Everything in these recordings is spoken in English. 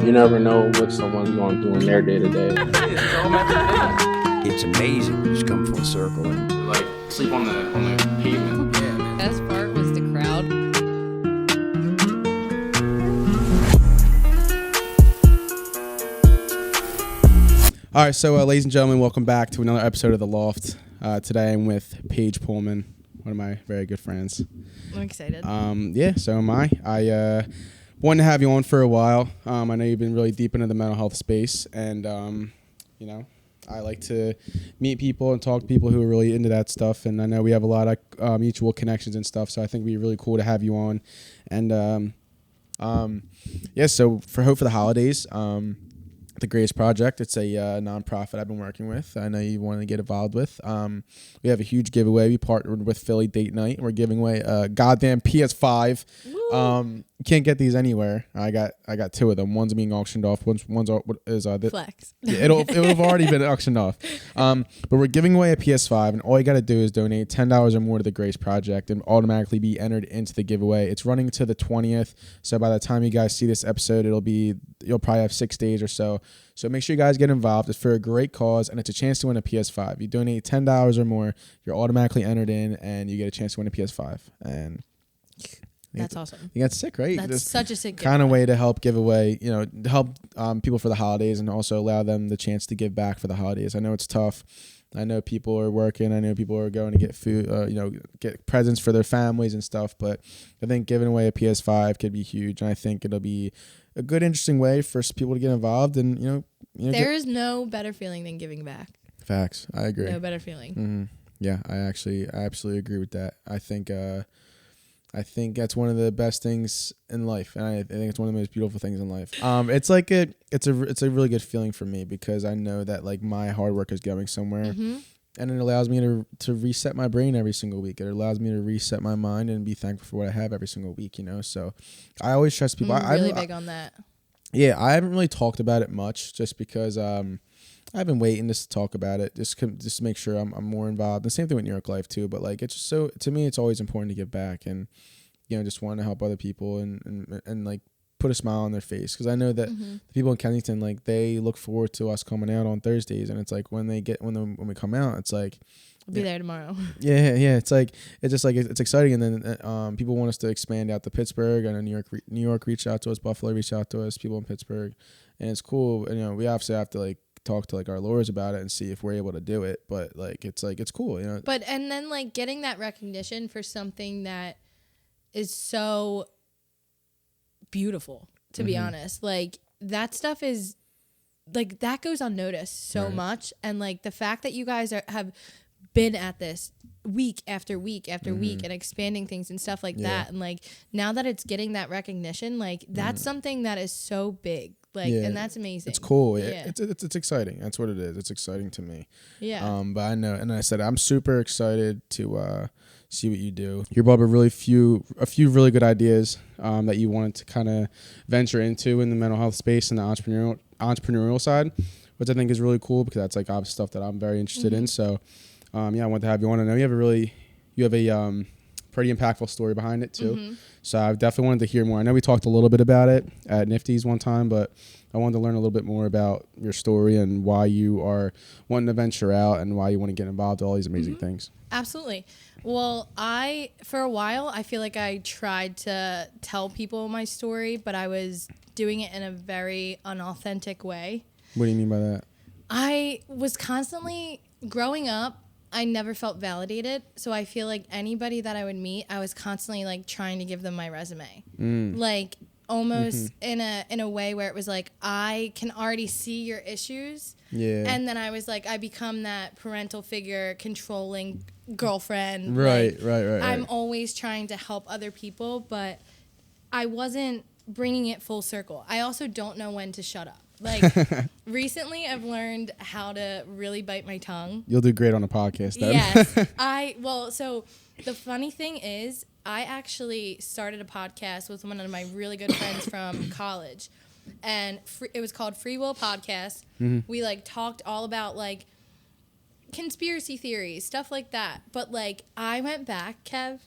You never know what someone's going through in their day to day. It's amazing. You just come full circle and Like sleep on the pavement. Yeah, man. Best part was the crowd. All right, so ladies and gentlemen, welcome back to another episode of The Loft. Today I'm with Paige Pullman, one of my very good friends. I'm excited. Yeah, so am I. I wanted to have you on for a while. I know you've been really deep into the mental health space, and you know, I like to meet people and talk to people who are really into that stuff. And I know we have a lot of mutual connections and stuff, so I think it'd be really cool to have you on. And yeah, so for the holidays, the Greatest Project. It's a nonprofit I've been working with. I know you want to get involved with. We have a huge giveaway. We partnered with Philly Date Night. We're giving away a goddamn PS5. You can't get these anywhere. I got two of them. One's being auctioned off. One's Flex. Yeah, it'll have already been auctioned off. But we're giving away a PS5, and all you got to do is donate $10 or more to the Grace Project, and automatically be entered into the giveaway. It's running to the 20th, so by the time you guys see this episode, you'll probably have 6 days or so. So make sure you guys get involved. It's for a great cause, and it's a chance to win a PS5. You donate $10 or more, you're automatically entered in, and you get a chance to win a PS5. And that's awesome. I think that's sick, right? That's such a sick kind of way to help give away, to help people for the holidays, and also allow them the chance to give back for the holidays. I know it's tough. I know people are working. I know people are going to get food, get presents for their families and stuff. But I think giving away a PS5 could be huge, and I think it'll be a good, interesting way for people to get involved. And there is no better feeling than giving back. Facts. I agree. No better feeling. Mm-hmm. Yeah, I absolutely agree with that. I think that's one of the best things in life, and I think it's one of the most beautiful things in life. It's a really good feeling for me, because I know that like my hard work is going somewhere, mm-hmm. and it allows me to reset my brain every single week. It allows me to reset my mind and be thankful for what I have every single week. So I always trust people. I'm really big on that. Yeah, I haven't really talked about it much, just because I've been waiting to talk about it, just to make sure I'm more involved. The same thing with New York Life too, but like it's just so, to me, it's always important to give back, and just wanting to help other people and like put a smile on their face, because I know that mm-hmm. the people in Kennington, like, they look forward to us coming out on Thursdays, and it's like when we come out, it's like I'll be there tomorrow. Yeah. It's exciting, and then people want us to expand out to Pittsburgh. I know New York reached out to us, Buffalo reached out to us, people in Pittsburgh, and it's cool. And we obviously have to like talk to like our lawyers about it and see if we're able to do it. But it's cool, But and then like getting that recognition for something that is so beautiful, to be mm-hmm. honest. Like that stuff is like that goes unnoticed so much, and like the fact that you guys have been at this week after week after mm-hmm. week and expanding things and stuff like that, and like now that it's getting that recognition, like that's something that is so big, like, and that's amazing. It's cool. It's exciting. That's what it is. It's exciting to me. Yeah. But I know, and I said I'm super excited to see what you do. You brought up a few really good ideas that you wanted to kind of venture into in the mental health space and the entrepreneurial side, which I think is really cool, because that's like obvious stuff that I'm very interested mm-hmm. in. So I wanted to have you on. I know you have a pretty impactful story behind it too. Mm-hmm. So I definitely wanted to hear more. I know we talked a little bit about it at Nifty's one time, but I wanted to learn a little bit more about your story and why you are wanting to venture out and why you want to get involved with all these amazing mm-hmm. things. Absolutely. Well, for a while, I feel like I tried to tell people my story, but I was doing it in a very unauthentic way. What do you mean by that? I was constantly growing up. I never felt validated, so I feel like anybody that I would meet, I was constantly like trying to give them my resume, like almost mm-hmm. in a way where it was like I can already see your issues, and then I was like I become that parental figure, controlling girlfriend. Right. I'm always trying to help other people, but I wasn't bringing it full circle. I also don't know when to shut up. Like recently I've learned how to really bite my tongue. You'll do great on a podcast then. Yes. So the funny thing is I actually started a podcast with one of my really good friends from college, and it was called Free Will Podcast. Mm-hmm. We like talked all about like conspiracy theories, stuff like that. But like I went back, Kev,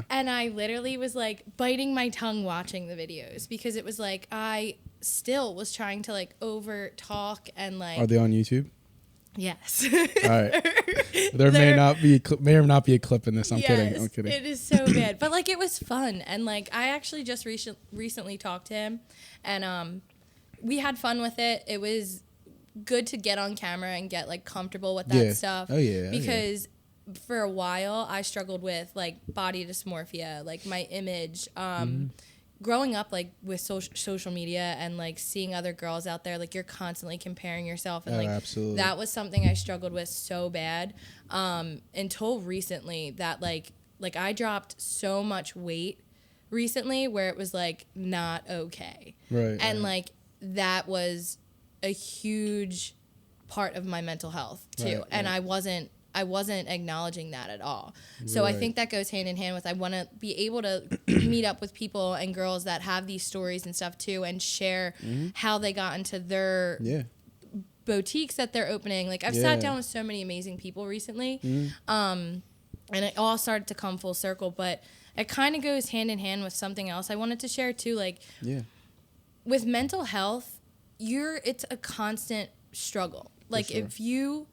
and I literally was like biting my tongue watching the videos, because it was like I still was trying to like over talk and like. Are they on YouTube? Yes. All right. There may or not be a clip in this. I'm kidding. I'm kidding. It is so bad, but like it was fun, and like I actually just recently talked to him, and we had fun with it. It was good to get on camera and get like comfortable with that stuff. Oh yeah. Because for a while I struggled with like body dysmorphia, like my image. Growing up like with social media and like seeing other girls out there, like you're constantly comparing yourself, and like absolutely. that was something I struggled with so bad until recently that like I dropped so much weight recently where it was like not okay. Right. And like that was a huge part of my mental health too. Right, and I wasn't acknowledging that at all. So I think that goes hand in hand with I want to be able to meet up with people and girls that have these stories and stuff too, and share how they got into their boutiques that they're opening. Like I've sat down with so many amazing people recently, and it all started to come full circle. But it kind of goes hand in hand with something else I wanted to share too. Like with mental health, it's a constant struggle. Like if you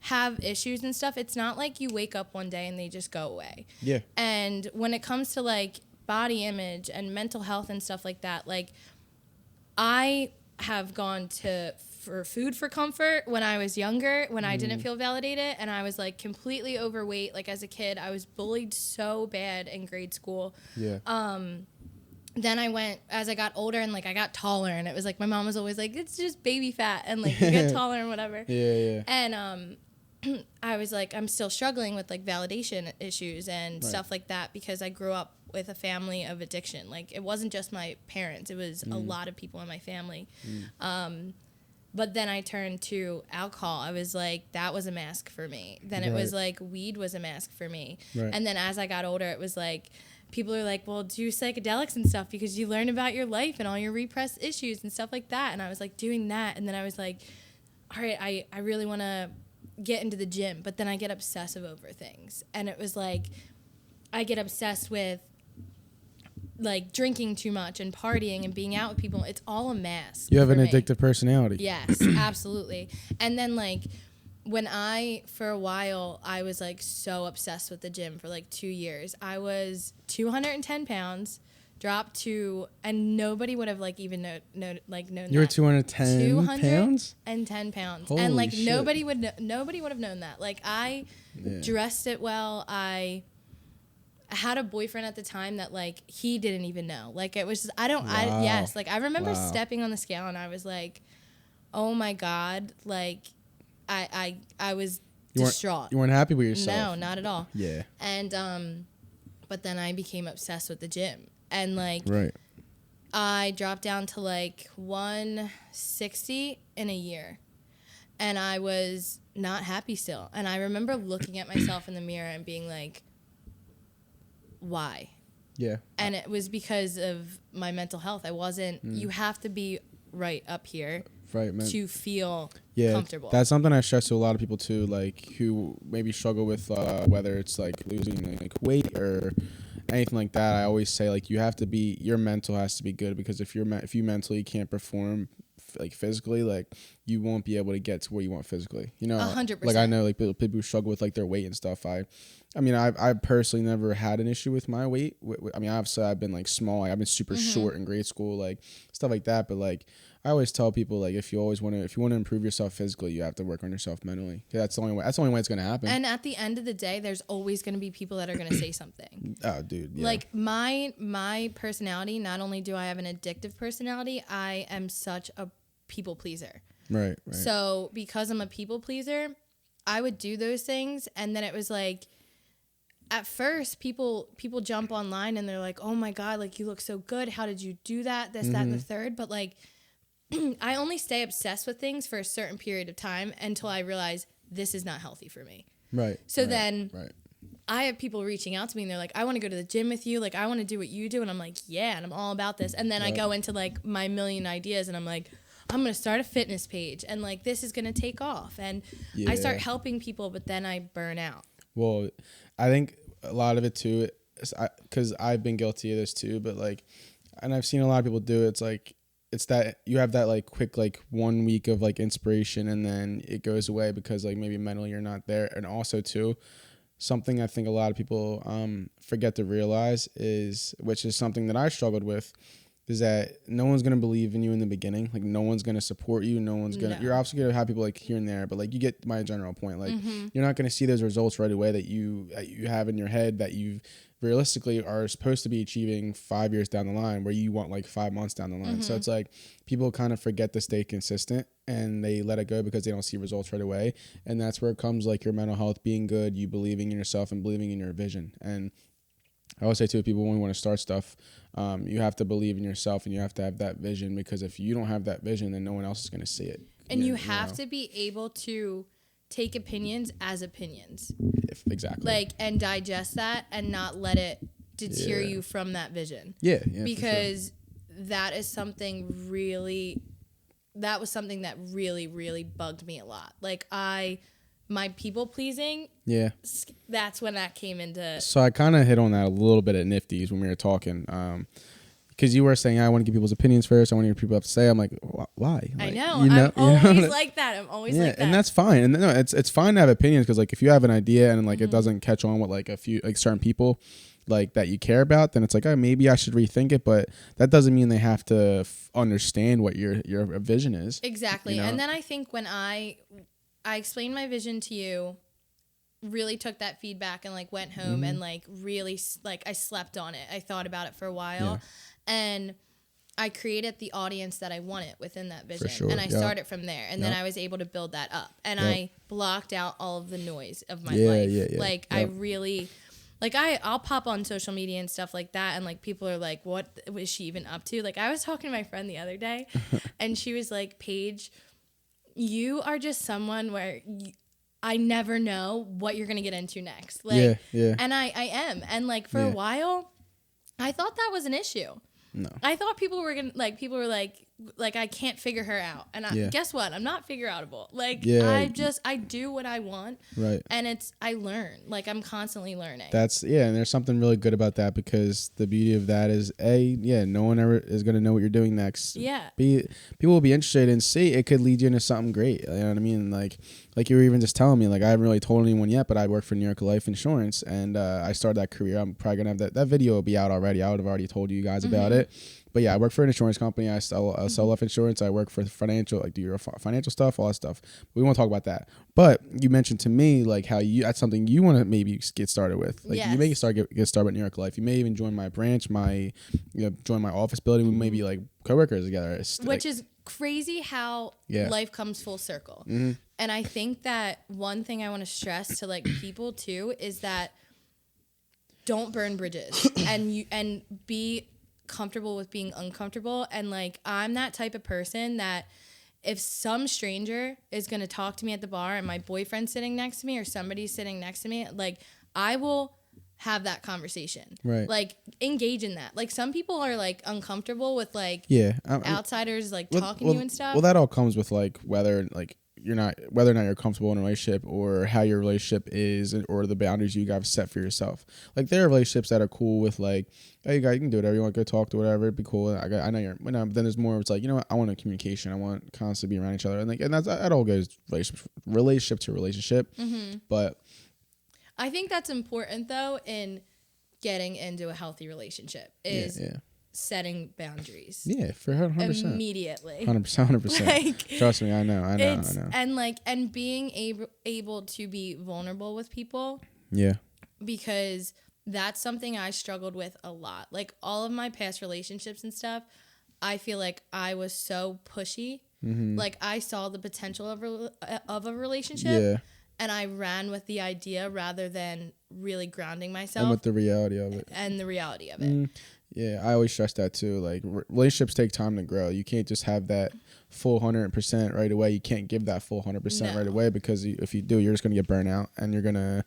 have issues and stuff, it's not like you wake up one day and they just go away. Yeah. And when it comes to like body image and mental health and stuff like that, like I have gone for food for comfort when I was younger, when I didn't feel validated, and I was like completely overweight. Like as a kid, I was bullied so bad in grade school. Yeah. Then I went, as I got older, and like I got taller, and it was like my mom was always like, it's just baby fat, and like you get taller and whatever. Yeah. And I was like, I'm still struggling with like validation issues and stuff like that, because I grew up with a family of addiction. Like it wasn't just my parents, it was a lot of people in my family. But then I turned to alcohol. I was like, that was a mask for me. Then it was like weed was a mask for me. And then as I got older, it was like, people are like, well, do psychedelics and stuff because you learn about your life and all your repressed issues and stuff like that. And I was like doing that. And then I was like, all right, I really want to get into the gym, but then I get obsessive over things. And it was like, I get obsessed with like drinking too much and partying and being out with people. It's all a mask. You have an addictive personality. Yes, absolutely. And then like for a while, I was like so obsessed with the gym for like 2 years. I was 210 pounds, dropped to, and nobody would have like even known you were 210 pounds? 210 pounds. Holy and like shit. nobody would have known that. Like I dressed it well. I had a boyfriend at the time that like he didn't even know. Like it was just, like I remember stepping on the scale and I was like, oh my God, like I was distraught. You weren't happy with yourself? No, not at all. Yeah. And but then I became obsessed with the gym, and like I dropped down to like 160 in a year, and I was not happy still. And I remember looking at myself in the mirror and being like, why? Yeah. And it was because of my mental health. I wasn't, you have to be right up here to feel comfortable. That's something I stress to a lot of people too, like who maybe struggle with whether it's like losing like weight or anything like that. I always say like your mental has to be good, because if you mentally can't perform like physically, like you won't be able to get to where you want physically. 100%. Like I know like people who struggle with like their weight and stuff. I mean, I personally never had an issue with my weight. I mean, obviously I've been like small. I've been super short in grade school, like stuff like that. But like I always tell people, like if you want to improve yourself physically, you have to work on yourself mentally. That's the only way. That's the only way it's gonna happen. And at the end of the day, there's always gonna be people that are gonna say something. Oh, dude. Yeah. Like my personality. Not only do I have an addictive personality, I am such a people pleaser. Right. So because I'm a people pleaser, I would do those things, and then it was like, at first people jump online and they're like, oh my God, like you look so good. How did you do that? This, that, and the third. But like, I only stay obsessed with things for a certain period of time until I realize this is not healthy for me. Right. So then I have people reaching out to me and they're like, I want to go to the gym with you. Like, I want to do what you do. And I'm like, yeah, and I'm all about this. And then I go into like my million ideas and I'm like, I'm going to start a fitness page and like this is going to take off. And I start helping people, but then I burn out. Well, I think a lot of it too, because I've been guilty of this too, but like, and I've seen a lot of people do it. It's like, it's that you have that like quick like 1 week of like inspiration and then it goes away because like maybe mentally you're not there. And also too, something I think a lot of people forget to realize is, which is something that I struggled with, is that no one's going to believe in you in the beginning. Like no one's going to support you. No one's going to, you're obviously going to have people like here and there, but like you get my general point. Like you're not going to see those results right away that you have in your head that you realistically are supposed to be achieving 5 years down the line, where you want like 5 months down the line. So it's like people kind of forget to stay consistent and they let it go because they don't see results right away. And that's where it comes like your mental health being good, you believing in yourself and believing in your vision. And I always say to people when we want to start stuff, you have to believe in yourself and you have to have that vision, because if you don't have that vision, then no one else is going to see it. And you have to be able to take opinions as opinions. Exactly. Like, and digest that and not let it deter you from that vision. Yeah. Because that is something really, that was something that really, really bugged me a lot. Like my people pleasing. Yeah. That's when that came into. So I kind of hit on that a little bit at Nifty's when we were talking. Because you were saying, I want to get people's opinions first. I want to hear people have to say. I'm like, why? Like, I know. I'm always like that. I'm always like that. And that's fine. And no, it's fine to have opinions, because like if you have an idea and like it doesn't catch on with like a few like certain people like that you care about, then it's like, oh, maybe I should rethink it. But that doesn't mean they have to understand what your vision is. Exactly. You know? And then I think when I explained my vision to you, really took that feedback and like went home and like really like I slept on it. I thought about it for a while. And I created the audience that I wanted within that vision. Sure. And I started from there. And then I was able to build that up. And I blocked out all of the noise of my life. Like I really, like I'll pop on social media and stuff like that. And like people are like, what was she even up to? Like I was talking to my friend the other day and she was like, Paige, you are just someone where I never know what you're going to get into next. Like, and I am. And like for a while, I thought that was an issue. No. I thought people were were like, I can't figure her out. And guess what? I'm not figure outable. Like, I do what I want. Right. And I learn. Like, I'm constantly learning. And there's something really good about that, because the beauty of that is, no one ever is going to know what you're doing next. Yeah. People will be interested and see it could lead you into something great. You know what I mean? Like you were even just telling me, like, I haven't really told anyone yet, but I work for New York Life Insurance, and I started that career. I'm probably going to have that video will be out already. I would have already told you guys about it. But yeah, I work for an insurance company. I sell life insurance. I work for financial, like do your financial stuff, all that stuff. We won't talk about that. But you mentioned to me like how that's something you want to maybe get started with. Like you may get started with New York Life. You may even join my branch, join my office building. We may be like coworkers together. Which is crazy how life comes full circle. And I think that one thing I want to stress to like people too is that don't burn bridges and be comfortable with being uncomfortable. And like I'm that type of person that if some stranger is going to talk to me at the bar and my boyfriend's sitting next to me or somebody's sitting next to me, like I will have that conversation. Right. Like engage in that. Like some people are like uncomfortable with like outsiders like talking to you and stuff. Well, that all comes with like whether or not you're comfortable in a relationship, or how your relationship is, or the boundaries you guys set for yourself. Like there are relationships that are cool with like, hey, you guys, you can do whatever you want, go talk to whatever, it'd be cool. I know you're. Then there's more. It's like, you know what, I want a communication. I want constantly be around each other, and that all goes relationship to relationship. But I think that's important though in getting into a healthy relationship is setting boundaries. Yeah, for 100%. Immediately. 100%. Like, trust me, I know. And being able to be vulnerable with people. Yeah. Because that's something I struggled with a lot. Like all of my past relationships and stuff, I feel like I was so pushy. Like I saw the potential of a relationship. Yeah. And I ran with the idea rather than really grounding myself. And with the reality of it. Yeah, I always stress that too. Like relationships take time to grow. You can't just have that full 100% right away. You can't give that full 100% right away, because if you do, you're just going to get burnt out, and the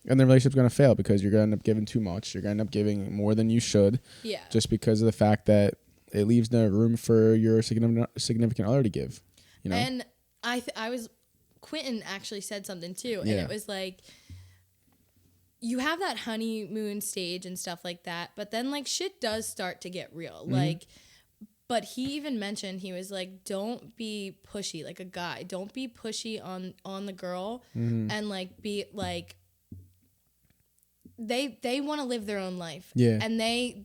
relationship's going to fail because you're going to end up giving too much. You're going to end up giving more than you should. Yeah. Just because of the fact that it leaves no room for your significant other to give. You know. And I was Quentin actually said something too, and it was like, you have that honeymoon stage and stuff like that, but then like shit does start to get real. Like But he even mentioned, he was like, don't be pushy, like a guy. Don't be pushy on the girl and like be like, they want to live their own life. Yeah. And they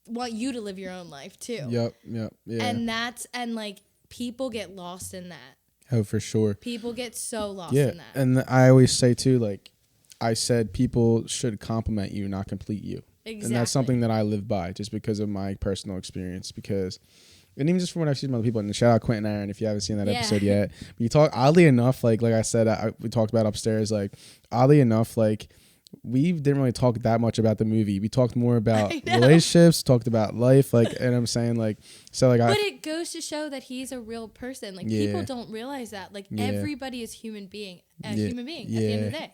want you to live your own life too. Yep. Yeah. And like people get lost in that. Oh, for sure. People get so lost in that. And I always say too, like I said, people should compliment you, not complete you. Exactly. And that's something that I live by just because of my personal experience. And even just from what I've seen from other people, and shout out Quentin Aaron if you haven't seen that episode yet. We talk, oddly enough, like I said, we talked about upstairs, like oddly enough, like we didn't really talk that much about the movie. We talked more about relationships, talked about life, like, and I'm saying like, so like, but it goes to show that he's a real person. Like people don't realize that. Like everybody is human being, human being at the end of the day.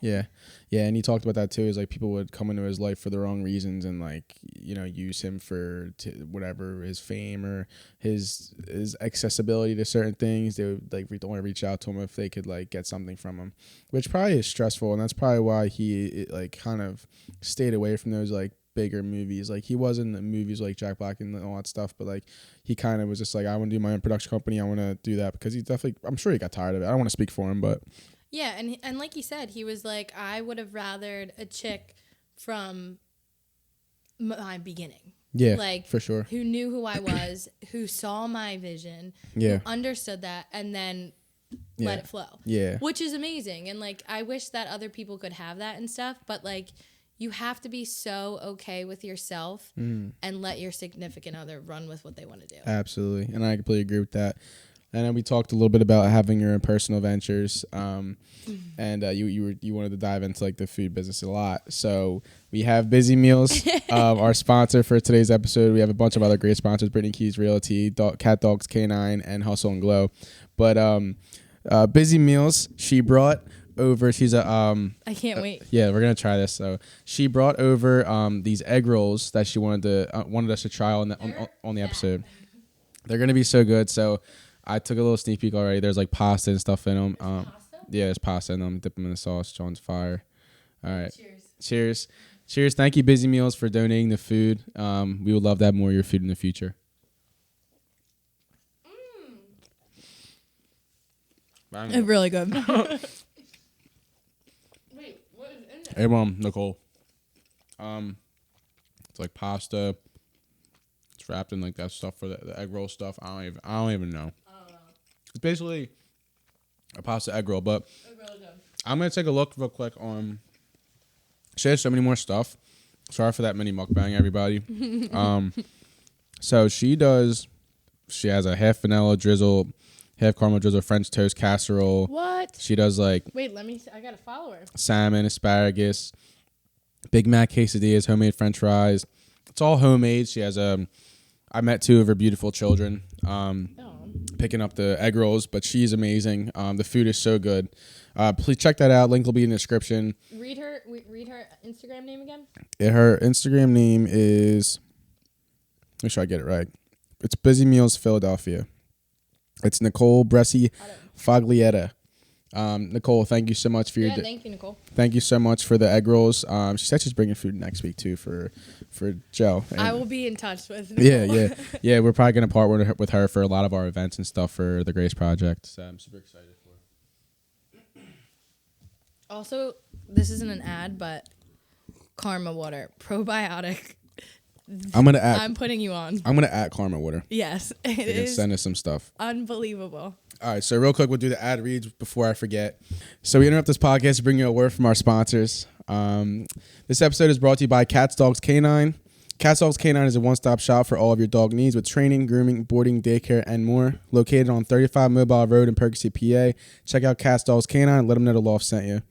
Yeah. And he talked about that too. Is like people would come into his life for the wrong reasons and like, you know, use him for whatever, his fame or his accessibility to certain things. They would like don't want to reach out to him if they could like get something from him, which probably is stressful. And that's probably why he like kind of stayed away from those like bigger movies. Like he was in the movies like Jack Black and all that stuff, but like he kind of was just like, I want to do my own production company. I want to do that because he definitely, I'm sure he got tired of it. I don't want to speak for him, but yeah. And like he said, he was like, I would have rathered a chick from my beginning. Yeah, like for sure. Who knew who I was, who saw my vision, who understood that, and then let it flow. Yeah. Which is amazing. And like I wish that other people could have that and stuff, but like you have to be so okay with yourself and let your significant other run with what they want to do. Absolutely. And I completely agree with that. And then we talked a little bit about having your own personal ventures. And you wanted to dive into like the food business a lot. So we have Busy Meals, our sponsor for today's episode. We have a bunch of other great sponsors: Brittany Keys Realty, Cat Dogs K9, and Hustle and Glow. But Busy Meals, she brought over. She's a I can't wait. Yeah, we're gonna try this. So she brought over these egg rolls that she wanted us to try on the episode. They're gonna be so good. So I took a little sneak peek already. There's like pasta and stuff in them. Yeah, there's pasta in them. Dip them in the sauce. John's fire. All right. Cheers. Thank you, Busy Meals, for donating the food. We would love to have more of your food in the future. It's really good. Wait, what is in there? Hey, Mom, Nicole. It's like pasta. It's wrapped in like that stuff for the egg roll stuff. I don't even know. It's basically a pasta egg roll, but It's really good. I'm gonna take a look real quick on. She has so many more stuff. Sorry for that mini mukbang, everybody. So she has a half vanilla drizzle, half caramel drizzle French toast casserole. What? She does like Wait, let me see. I got a follower. salmon, asparagus, Big Mac quesadillas, homemade French fries. It's all homemade. She has I met two of her beautiful children picking up the egg rolls, but she's amazing. The food is so good. Please check that out. Link will be in the description. Read her Instagram name again. Her Instagram name is, make sure I get it right. It's Busy Meals Philadelphia. It's Nicole Bresci Foglietta. Nicole, thank you so much for thank you, Nicole. Thank you so much for the egg rolls. She said she's bringing food next week too for Joe. And I will be in touch with Nicole. Yeah. We're probably gonna partner with her for a lot of our events and stuff for the Grace Project. So I'm super excited for it. Also, this isn't an ad, but Karma Water probiotic. I'm putting you on. I'm gonna add Karma Water. Yes, You can send us some stuff. Unbelievable. All right, so real quick, we'll do the ad reads before I forget. So we interrupt this podcast to bring you a word from our sponsors. This episode is brought to you by Cats Dogs K9. Cats Dogs K9 is a one-stop shop for all of your dog needs with training, grooming, boarding, daycare, and more. Located on 35 Mobile Road in Percy, PA. Check out Cats Dogs K9 and let them know the Loft sent you.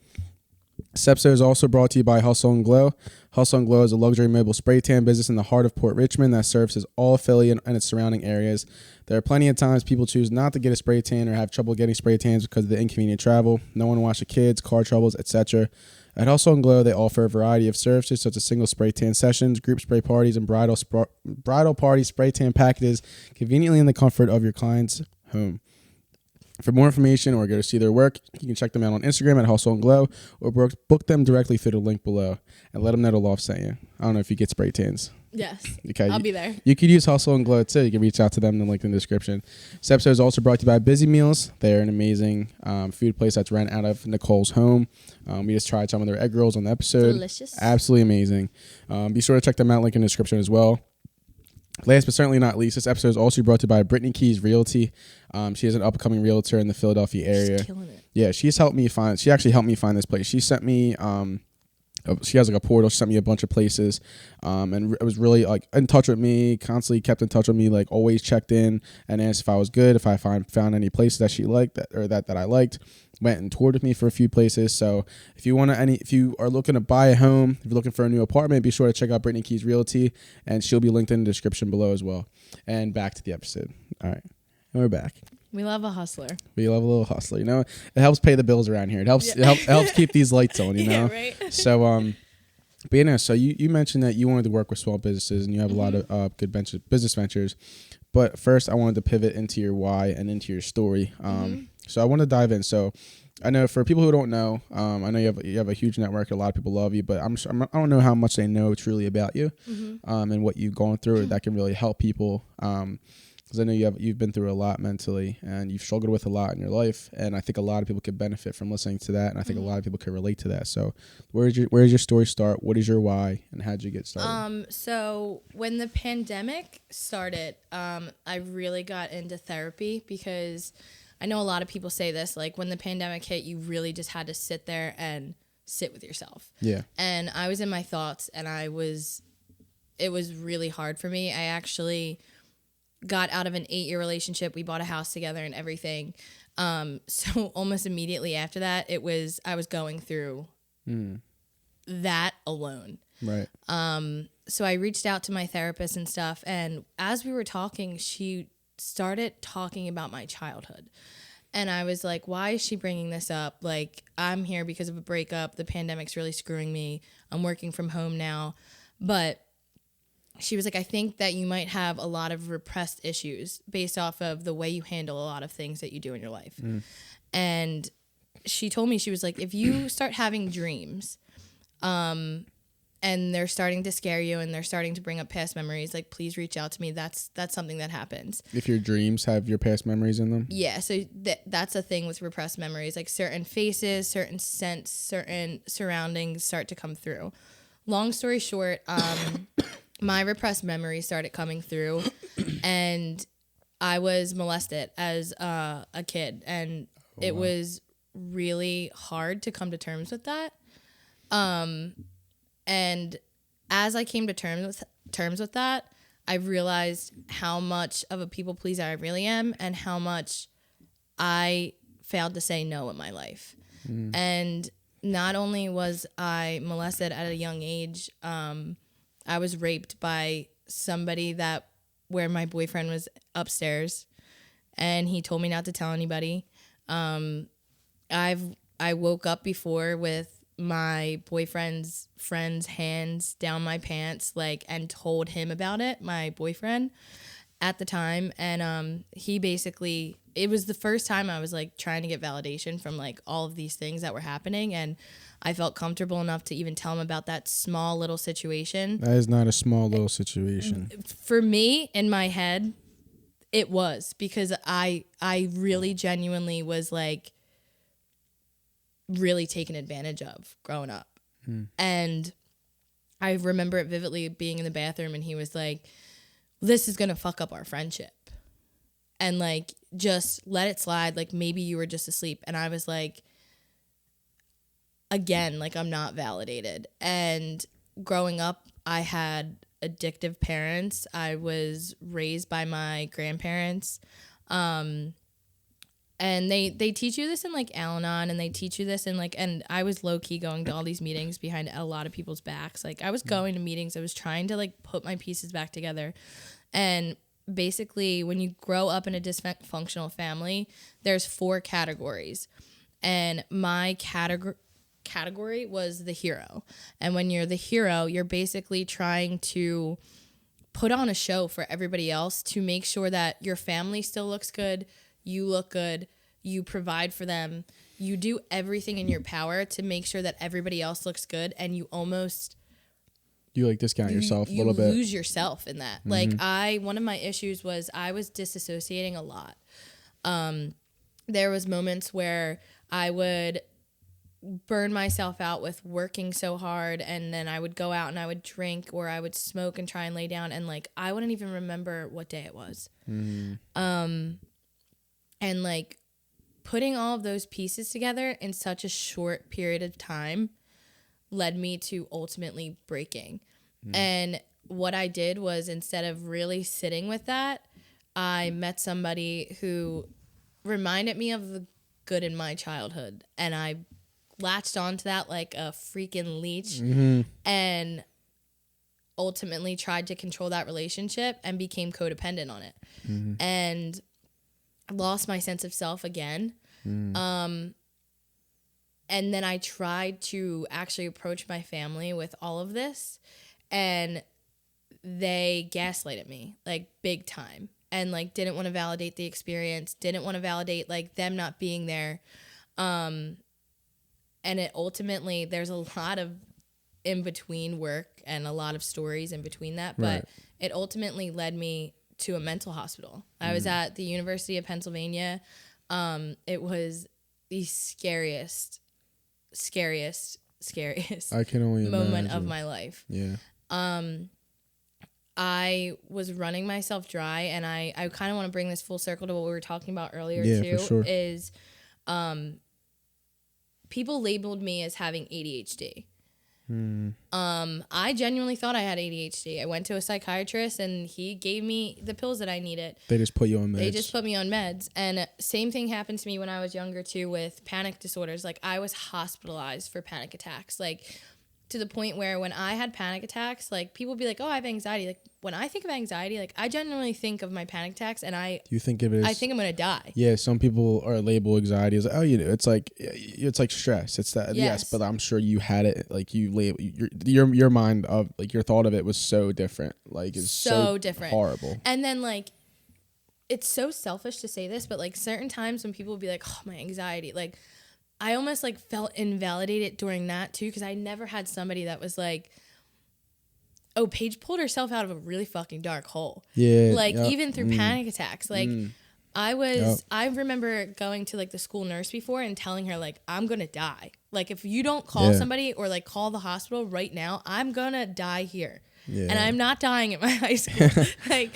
This episode is also brought to you by Hustle and Glow. Hustle and Glow is a luxury mobile spray tan business in the heart of Port Richmond that services all Philly and its surrounding areas. There are plenty of times people choose not to get a spray tan or have trouble getting spray tans because of the inconvenient travel, no one to watch the kids, car troubles, etc. At Hustle and Glow, they offer a variety of services such as single spray tan sessions, group spray parties, and bridal party spray tan packages conveniently in the comfort of your client's home. For more information or go to see their work, you can check them out on Instagram at Hustle and Glow, or book them directly through the link below and let them know the Loft sent you. I don't know if you get spray tans. Yes. Okay. I'll be there. You could use Hustle and Glow too. You can reach out to them in the link in the description. This episode is also brought to you by Busy Meals. They're an amazing food place that's run out of Nichols' home. We just tried some of their egg rolls on the episode. Delicious. Absolutely amazing. Be sure to check them out. Link in the description as well. Last but certainly not least, this episode is also brought to you by Brittany Keys Realty. She is an upcoming realtor in the Philadelphia area. She's killing it. Yeah, she actually helped me find this place. She sent me, she has like a portal. She sent me a bunch of places, and it was really like in touch with me, constantly kept in touch with me, like always checked in and asked if I was good, if I found any places that she liked that I liked. Went and toured with me for a few places. So if you are looking to buy a home, if you're looking for a new apartment, be sure to check out Brittany Keys Realty, and she'll be linked in the description below as well. And back to the episode. All right, and we're back. We love a hustler. We love a little hustler. You know, it helps pay the bills around here. It helps keep these lights on. You know, yeah, right. So but you know, so you mentioned that you wanted to work with small businesses and you have a lot of good business ventures. But first, I wanted to pivot into your why and into your story. So I want to dive in. So I know for people who don't know, I know you have a huge network. A lot of people love you, but I don't know how much they know truly about you, and what you've gone through that can really help people. Because I know you've been through a lot mentally, and you've struggled with a lot in your life, and I think a lot of people could benefit from listening to that, and I think a lot of people could relate to that. So, where does your story start? What is your why, and how did you get started? So when the pandemic started, I really got into therapy because I know a lot of people say this, like when the pandemic hit, you really just had to sit there and sit with yourself. Yeah. And I was in my thoughts, and it was really hard for me. I actually got out of an 8-year relationship. We bought a house together and everything. So almost immediately after that, I was going through that alone. Right. So I reached out to my therapist and stuff. And as we were talking, she started talking about my childhood. And I was like, why is she bringing this up? Like, I'm here because of a breakup. The pandemic's really screwing me. I'm working from home now. But she was like, I think that you might have a lot of repressed issues based off of the way you handle a lot of things that you do in your life. And she told me, she was like, if you start having dreams, and they're starting to scare you and they're starting to bring up past memories, like, please reach out to me. That's something that happens. If your dreams have your past memories in them? Yeah, so that's a thing with repressed memories. Like certain faces, certain scents, certain surroundings start to come through. Long story short, my repressed memories started coming through, and I was molested as a kid, and it was really hard to come to terms with that. And as I came to terms with that, I realized how much of a people pleaser I really am, and how much I failed to say no in my life. And not only was I molested at a young age, I was raped by somebody where my boyfriend was upstairs, and he told me not to tell anybody. I woke up before with my boyfriend's friend's hands down my pants, like, and told him about it, my boyfriend at the time. And he basically, it was the first time I was like trying to get validation from like all of these things that were happening, and I felt comfortable enough to even tell him about that small little situation. That is not a small little situation. For me, in my head, it was, because I really genuinely was like really taken advantage of growing up. And I remember it vividly, being in the bathroom, and he was like, this is gonna fuck up our friendship, and like, just let it slide, like maybe you were just asleep. And I was like, again, like, I'm not validated. And growing up, I had addictive parents. I was raised by my grandparents. And they teach you this in like Al-Anon, and they teach you this in like, and I was low key going to all these meetings behind a lot of people's backs. Like, I was going to meetings, I was trying to like put my pieces back together. And basically, when you grow up in a dysfunctional family, there's 4 categories. And my category was the hero. And when you're the hero, you're basically trying to put on a show for everybody else to make sure that your family still looks good, you look good, you provide for them, you do everything in your power to make sure that everybody else looks good, and you almost You like discount yourself a little bit. You lose yourself in that. Like one of my issues was I was disassociating a lot. There was moments where I would burn myself out with working so hard, and then I would go out and I would drink, or I would smoke and try and lay down, and like I wouldn't even remember what day it was. And like putting all of those pieces together in such a short period of time led me to ultimately breaking. And what I did was, instead of really sitting with that, I met somebody who reminded me of the good in my childhood, and I latched onto that like a freaking leech, and ultimately tried to control that relationship and became codependent on it, and lost my sense of self again. And then I tried to actually approach my family with all of this, and they gaslighted me like big time, and like didn't want to validate the experience, didn't want to validate like them not being there. And it ultimately, there's a lot of in between work and a lot of stories in between that, but it ultimately led me to a mental hospital. I was at the University of Pennsylvania. It was the scariest I can only moment imagine. of my life. Yeah. I was running myself dry, and I kind of want to bring this full circle to what we were talking about earlier Yeah, too, for sure. is people labeled me as having ADHD. I genuinely thought I had ADHD. I went to a psychiatrist, and he gave me the pills that I needed. They just put you on meds. They just put me on meds. And same thing happened to me when I was younger too, with panic disorders. Like I was hospitalized for panic attacks. Like to the point where when I had panic attacks, like people would be like, oh, I have anxiety. Like when I think of anxiety, like I genuinely think of my panic attacks, and You think of it as, I think I'm going to die. Yeah, some people are label anxiety as, oh, you know, it's like stress. It's that. Yes, but I'm sure you had it, like you label your mind of like your thought of it was so different. Like it's so different. Horrible. And then like, it's so selfish to say this, but like certain times when people would be like, oh, my anxiety, like I almost like felt invalidated during that too, because I never had somebody that was like, oh, Paige pulled herself out of a really fucking dark hole. Yeah. Like even through panic attacks. Like I remember going to like the school nurse before and telling her like, I'm going to die. Like if you don't call somebody or like call the hospital right now, I'm going to die here. Yeah. And I'm not dying at my high school. Like,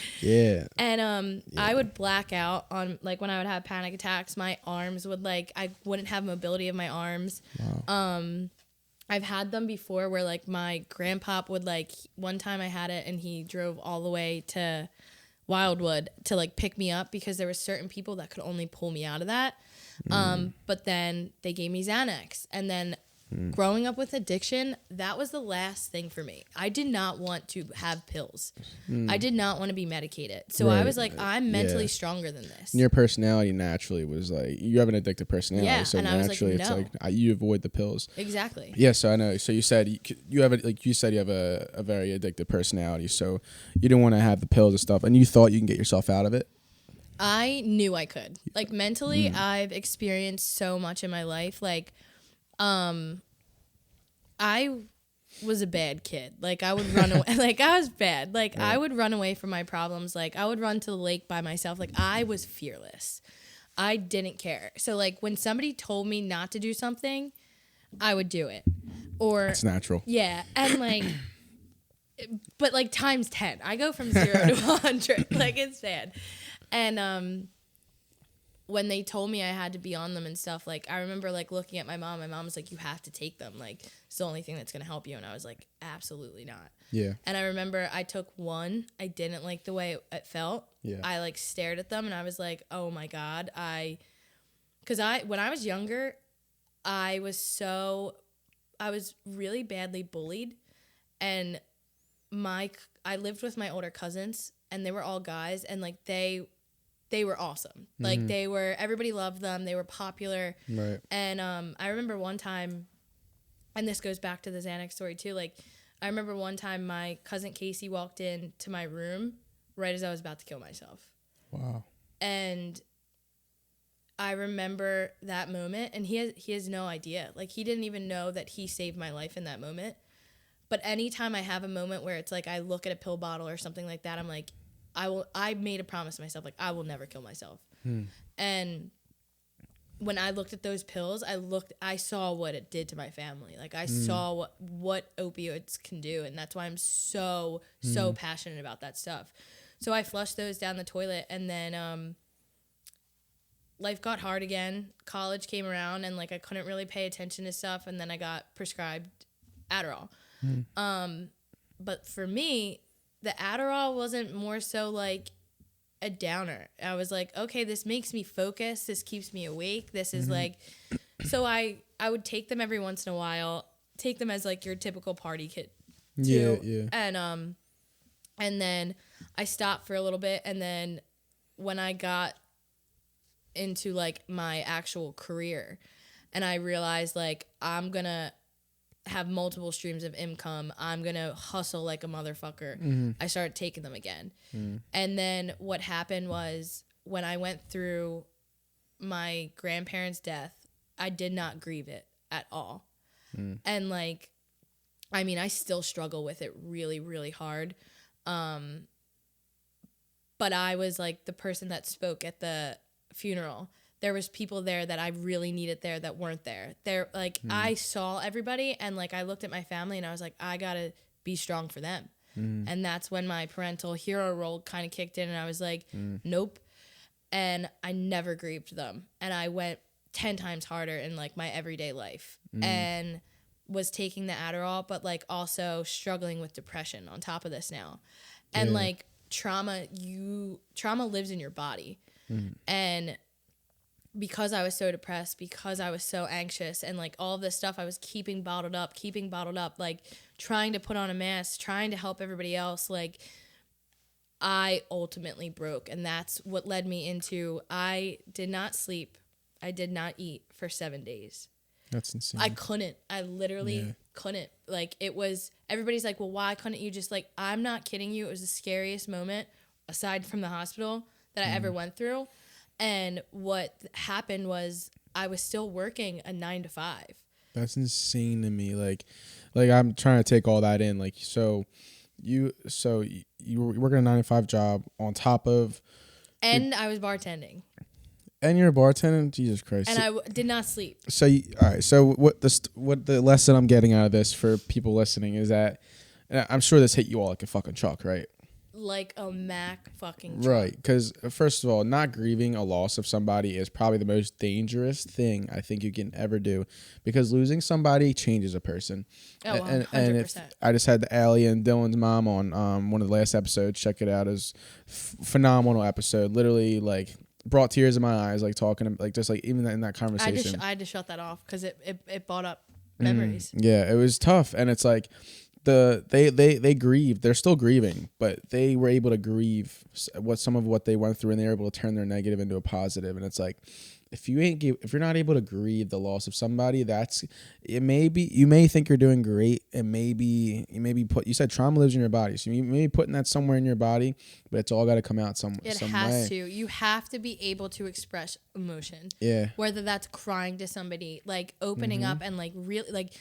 and I would black out on like when I would have panic attacks, my arms would like, I wouldn't have mobility of my arms. Wow. I've had them before where like my grandpa would like, one time I had it and he drove all the way to Wildwood to like pick me up because there were certain people that could only pull me out of that. But then they gave me Xanax, and then growing up with addiction, that was the last thing for me. I did not want to have pills. I did not want to be medicated. So I was like, I'm mentally stronger than this. And your personality naturally was like, you have an addictive personality. Yeah, so and I was naturally like, no. it's like you avoid the pills. Exactly. Yeah, so I know. So you said you have a very addictive personality. So you didn't want to have the pills and stuff, and you thought you can get yourself out of it. I knew I could. Like mentally, I've experienced so much in my life. Like, I was a bad kid. Like I would run away. Like I was bad. Like I would run away from my problems. Like I would run to the lake by myself. Like I was fearless. I didn't care. So like when somebody told me not to do something, I would do it. Or it's natural. Yeah, and like, but like times 10. I go from 0 to 100. Like it's bad. And when they told me I had to be on them and stuff, like I remember like looking at my mom. My mom was like, you have to take them. Like it's the only thing that's going to help you. And I was like, absolutely not. Yeah. And I remember I took one. I didn't like the way it felt. Yeah. I like stared at them and I was like, oh my God. When I was younger, I was really badly bullied. And I lived with my older cousins and they were all guys, and like they were awesome. Like everybody loved them. They were popular. Right. And I remember one time, and this goes back to the Xanax story too. Like I remember one time my cousin Casey walked into my room right as I was about to kill myself. Wow. And I remember that moment, and he has no idea. Like, he didn't even know that he saved my life in that moment. But anytime I have a moment where it's like I look at a pill bottle or something like that, I'm like, I made a promise to myself, like, I will never kill myself. And when I looked at those pills, I saw what it did to my family. Like, I saw what opioids can do, and that's why I'm so passionate about that stuff. So I flushed those down the toilet, and then life got hard again. College came around, and like I couldn't really pay attention to stuff, and then I got prescribed Adderall. But for me, the Adderall wasn't more so like a downer. I was like, okay, this makes me focus. This keeps me awake. This is like, so I would take them every once in a while, take them as like your typical party kid too. Yeah. And then I stopped for a little bit. And then when I got into like my actual career and I realized like, I'm going to have multiple streams of income. I'm going to hustle like a motherfucker. I started taking them again. And then what happened was when I went through my grandparents' death, I did not grieve it at all. And like, I mean, I still struggle with it really, really hard. But I was like the person that spoke at the funeral. There was people there that I really needed there that weren't there. I saw everybody, and like I looked at my family and I was like, I gotta be strong for them. And that's when my parental hero role kind of kicked in, and I was like, nope. And I never grieved them, and I went 10 times harder in like my everyday life, and was taking the Adderall, but like also struggling with depression on top of this now, and like trauma lives in your body, and because I was so depressed, because I was so anxious, and like all of this stuff I was keeping bottled up, like trying to put on a mask, trying to help everybody else, like I ultimately broke. And that's what led me into, I did not sleep, I did not eat for 7 days. That's insane. I literally couldn't. Like, it was, everybody's like, well, why couldn't you just, like, I'm not kidding you, it was the scariest moment aside from the hospital that I ever went through. And what happened was I was still working a 9 to 5. That's insane to me. Like I'm trying to take all that in. Like, so you were working a 9 to 5 job on top of, and I was bartending, and you're a bartender. Jesus Christ! And I did not sleep. So all right. So what the lesson I'm getting out of this for people listening is that, and I'm sure this hit you all like a fucking truck, right? Like a Mac fucking truck. Right, because first of all, not grieving a loss of somebody is probably the most dangerous thing I think you can ever do, because losing somebody changes a person. Oh, 100%. And if I just had Allie and Dylan's mom on one of the last episodes. Check it out. It's phenomenal episode. Literally, like, brought tears in my eyes, like talking, like just like even in that conversation. I had to shut that off because it brought up memories. Yeah, it was tough, and it's like. They grieved. They're still grieving, but they were able to grieve some of what they went through, and they were able to turn their negative into a positive. And it's like, if you're not able to grieve the loss of somebody, you may think you're doing great, and you said trauma lives in your body, so you may be putting that somewhere in your body, but it's all got to come out some way. It has to. You have to be able to express emotion. Yeah. Whether that's crying to somebody, like opening up and like really like.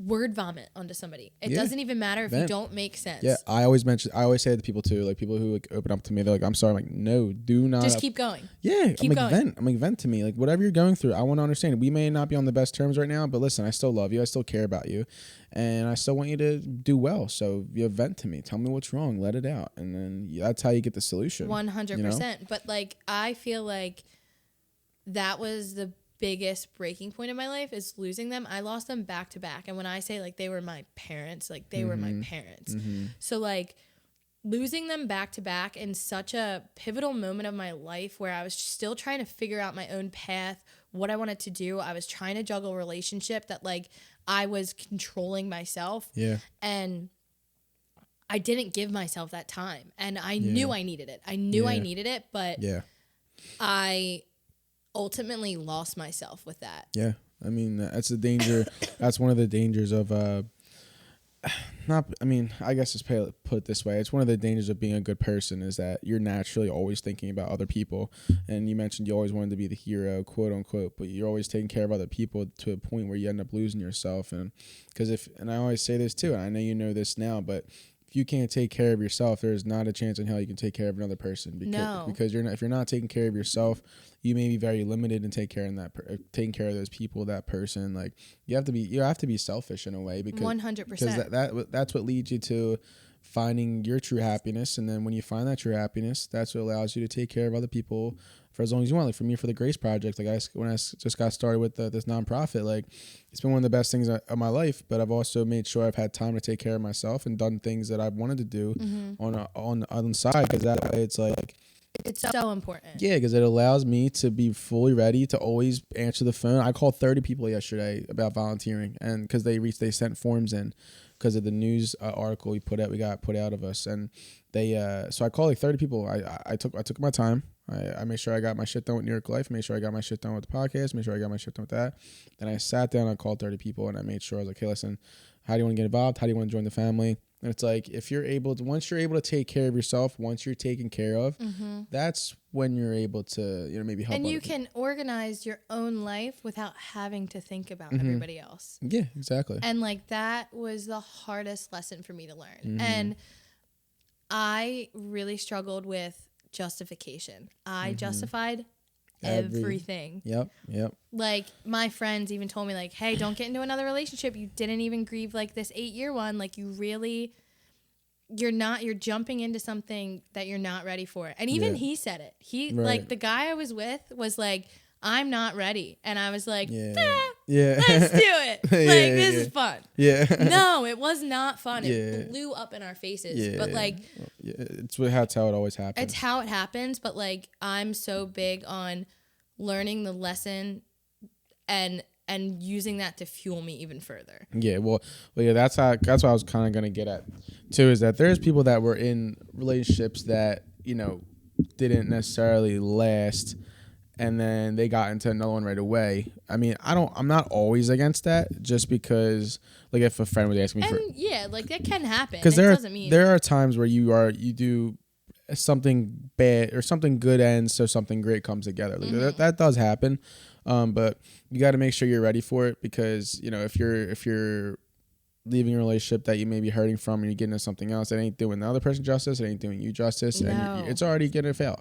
Word vomit onto somebody. It doesn't even matter if you don't make sense. Yeah, I always say to people too, like people who like open up to me, they're like, I'm sorry. I'm like, no, do not. Just keep going. Yeah, keep going. I'm like, vent to me. Like, whatever you're going through, I want to understand. We may not be on the best terms right now, but listen, I still love you. I still care about you. And I still want you to do well. So you vent to me. Tell me what's wrong. Let it out. And then that's how you get the solution. 100%. You know? But like, I feel like that was the biggest breaking point in my life, is losing them. I lost them back to back. And when I say like they were my parents, like they were my parents. So like losing them back to back in such a pivotal moment of my life where I was still trying to figure out my own path, what I wanted to do. I was trying to juggle a relationship that like I was controlling myself. Yeah. And I didn't give myself that time. And I knew I needed it. I needed it, but I ultimately lost myself with that. Yeah. I mean, that's a danger. That's one of the dangers of I guess it's put it this way. It's one of the dangers of being a good person is that you're naturally always thinking about other people. And you mentioned you always wanted to be the hero, quote unquote, but you're always taking care of other people to a point where you end up losing yourself. And and I always say this too, and I know you know this now, but if you can't take care of yourself, there's not a chance in hell you can take care of another person. Because if you're not taking care of yourself, you may be very limited in taking care of those people, that person. Like you have to be selfish in a way because 100%. Because that's what leads you to finding your true happiness. And then when you find that true happiness, that's what allows you to take care of other people for as long as you want. Like for me, for the Grace Project, like when I just got started with this nonprofit, like it's been one of the best things of my life. But I've also made sure I've had time to take care of myself and done things that I've wanted to do on the side. Because that way, it's like it's so important. Yeah, because it allows me to be fully ready to always answer the phone. I called 30 people yesterday about volunteering, and because they sent forms in because of the news article we got put out of us, and they so I called like 30 people. I took my time. I made sure I got my shit done with New York Life, made sure I got my shit done with the podcast, made sure I got my shit done with that. Then I sat down, I called 30 people, and I made sure I was like, hey, listen, how do you want to get involved? How do you want to join the family? And it's like, once you're able to take care of yourself, once you're taken care of, that's when you're able to, maybe help. And you can organize your own life without having to think about everybody else. Yeah, exactly. And like that was the hardest lesson for me to learn. And I really struggled with justification. I justified everything. Yep. Like my friends even told me like, hey, don't get into another relationship. You didn't even grieve like this 8-year one. Like you're jumping into something that you're not ready for. And even he said it. Like the guy I was with was like, I'm not ready. And I was like, let's do it. Like this is fun. Yeah. No, it was not fun. It blew up in our faces. Yeah. But like that's how it always happens. It's how it happens, but like I'm so big on learning the lesson and using that to fuel me even further. Yeah, well yeah, that's what I was kind of going to get at too, is that there's people that were in relationships that, didn't necessarily last, and then they got into another one right away. I mean, I'm not always against that, just because like if a friend was asking me like that can happen. Because there are times where you do something bad or something good ends, so something great comes together. Like that does happen. But you got to make sure you're ready for it, because if you're leaving a relationship that you may be hurting from and you get into something else, it ain't doing the other person justice, it ain't doing you justice, and it's already gonna fail.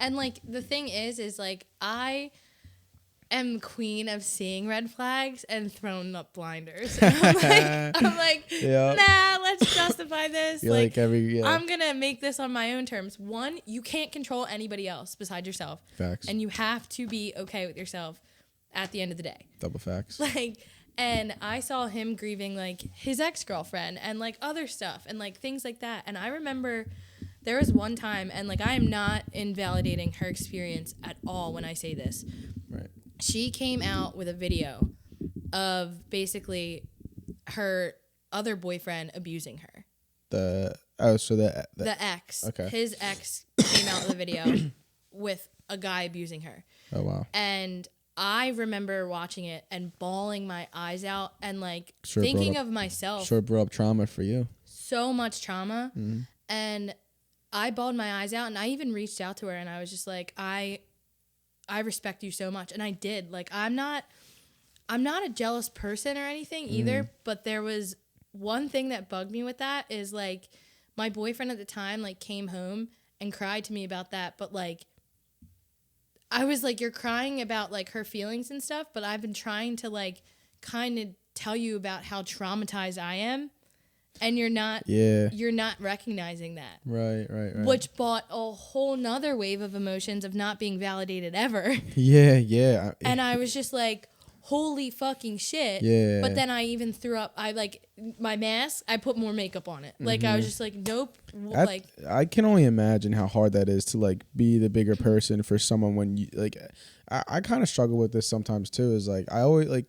And like the thing is like I am queen of seeing red flags and throwing up blinders. And I'm like, nah, let's justify this. I'm gonna make this on my own terms. One, you can't control anybody else besides yourself. Facts. And you have to be okay with yourself at the end of the day. Double facts. And I saw him grieving like his ex-girlfriend and like other stuff and like things like that. And I remember there was one time, and like I am not invalidating her experience at all when I say this. Right. She came out with a video of basically her other boyfriend abusing her. The ex. Okay. His ex came out with a video with a guy abusing her. Oh wow. And I remember watching it and bawling my eyes out and like thinking of myself. Sure brought up trauma for you. So much trauma. Mm-hmm. And I bawled my eyes out, and I even reached out to her and I was just like, I respect you so much. And I did. Like I'm not a jealous person or anything either, but there was one thing that bugged me with that is like my boyfriend at the time like came home and cried to me about that, but like I was like, you're crying about like her feelings and stuff, but I've been trying to like kind of tell you about how traumatized I am, and you're not recognizing that. Right. Which brought a whole nother wave of emotions of not being validated ever. Yeah. And I was just like, holy fucking shit. Yeah. But then I even threw up, my mask, I put more makeup on it. Like, I was just like, nope. I can only imagine how hard that is to, like, be the bigger person for someone when you, like, I kind of struggle with this sometimes, too, is, like, I always, like,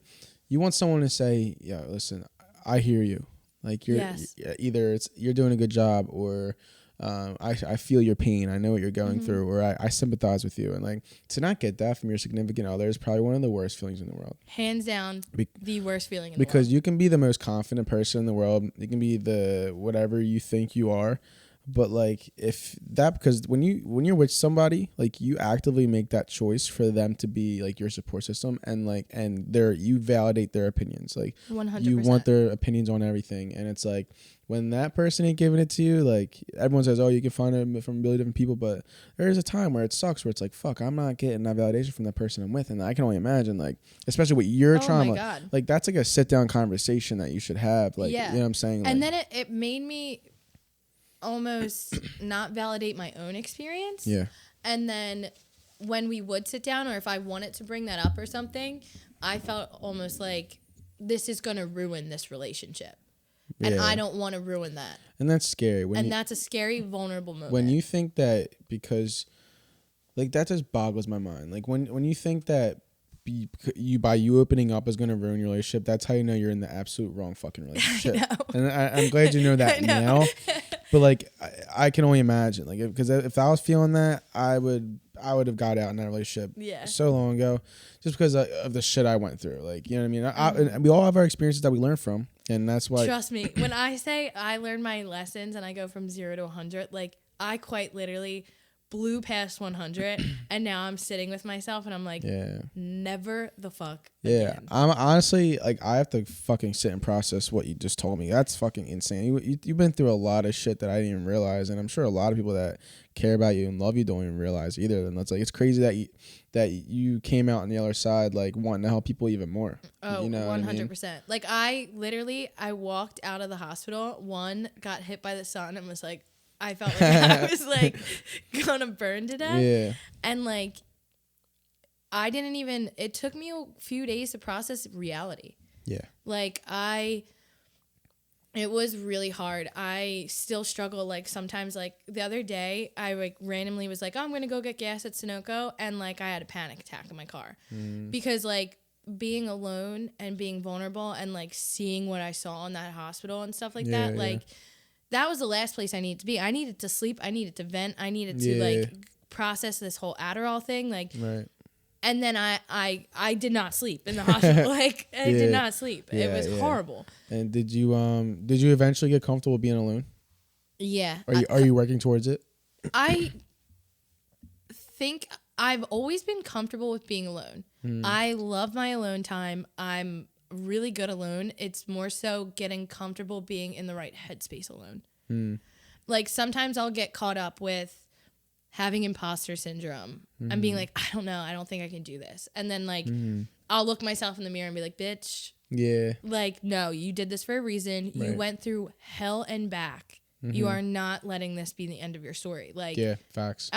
you want someone to say, yeah, listen, I hear you. Like, either you're doing a good job, or I feel your pain. I know what you're going through, or I sympathize with you. And like to not get that from your significant other is probably one of the worst feelings in the world. Hands down, the worst feeling in the world. Because you can be the most confident person in the world. You can be the whatever you think you are. But like because when you're with somebody, like you actively make that choice for them to be like your support system, and you validate their opinions. Like 100%. you want their opinions on everything, and it's like when that person ain't giving it to you, like everyone says, oh, you can find it from really different people, but there is a time where it sucks, where it's like, fuck, I'm not getting that validation from the person I'm with, and I can only imagine, like, especially with your trauma, my God. like that's like a sit down conversation that you should have, like, yeah. you know what I'm saying? Like, and then it made me almost not validate my own experience. Yeah. And then when we would sit down, or if I wanted to bring that up or something, I felt almost like this is going to ruin this relationship. And I don't want to ruin that. And that's scary. That's a scary, vulnerable moment. When you think that, because like that just boggles my mind. Like when you think that by you opening up is going to ruin your relationship, that's how you know you're in the absolute wrong fucking relationship. And I'm glad you know that now. But like I can only imagine, like, because if I was feeling that, I would have got out in that relationship so long ago, just because of the shit I went through. Like, you know what I mean? And we all have our experiences that we learn from, and that's why. Trust me, when I say I learned my lessons and I go from 0 to 100, like I quite literally blew past 100, and now I'm sitting with myself and I'm like, never the fuck again. I'm honestly, like, I have to fucking sit and process what you just told me. That's fucking insane. You've been through a lot of shit that I didn't even realize, and I'm sure a lot of people that care about you and love you don't even realize either. And that's like, it's crazy that you came out on the other side, like, wanting to help people even more. Oh, you know 100%. what I mean? Like, I walked out of the hospital, got hit by the sun and was like, I felt like I was like gonna burn to death. Yeah. And like, it took me a few days to process reality. Yeah. Like it was really hard. I still struggle. Like sometimes, like the other day, I like randomly was like, oh, I'm gonna go get gas at Sunoco, and like I had a panic attack in my car because like being alone and being vulnerable and like seeing what I saw in that hospital and stuff like that, like. That was the last place I needed to be. I needed to sleep. I needed to vent. I needed to like process this whole Adderall thing. Like, and then I did not sleep in the hospital. Like, I did not sleep. It was horrible. And did you eventually get comfortable being alone? Yeah. Are you working towards it? I think I've always been comfortable with being alone. I love my alone time. I'm really good alone. It's more so getting comfortable being in the right headspace alone. Like sometimes I'll get caught up with having imposter syndrome and being like, I don't know, I don't think I can do this. And then like I'll look myself in the mirror and be like, bitch, like, no, you did this for a reason. You went through hell and back. You are not letting this be the end of your story. Like, facts.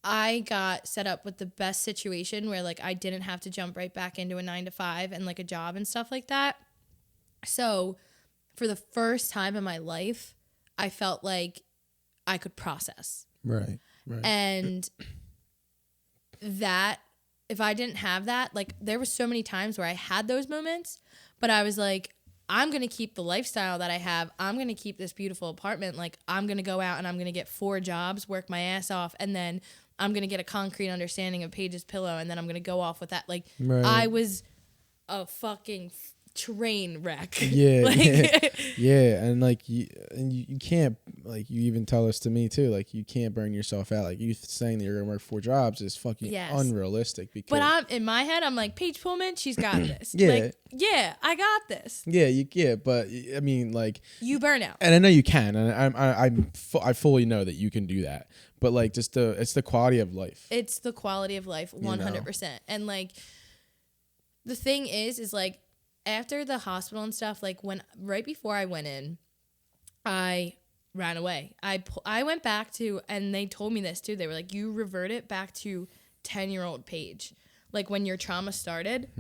I got set up with the best situation where like I didn't have to jump right back into a 9-to-5 and like a job and stuff like that. So for the first time in my life, I felt like I could process. Right. And that if I didn't have that, like there was so many times where I had those moments, but I was like, I'm going to keep the lifestyle that I have. I'm going to keep this beautiful apartment. Like I'm going to go out and I'm going to get 4 jobs, work my ass off, and then I'm going to get a concrete understanding of Paige's pillow, and then I'm going to go off with that. Like, I was a fucking train wreck. Yeah. And like, you can't, like, you even tell us to me too, like, you can't burn yourself out. Like, you saying that you're going to work 4 jobs is fucking unrealistic. Because but in my head, I'm like, Paige Pullman, she's got this. I got this. But I mean, like, you burn out. And I know you can, and I fully know that you can do that. But like, just it's the quality of life. It's the quality of life, 100%. And like, the thing is like, after the hospital and stuff, like right before I went in, I ran away. I went back to, and they told me this too. They were like, you reverted back to 10-year-old Paige. Like when your trauma started,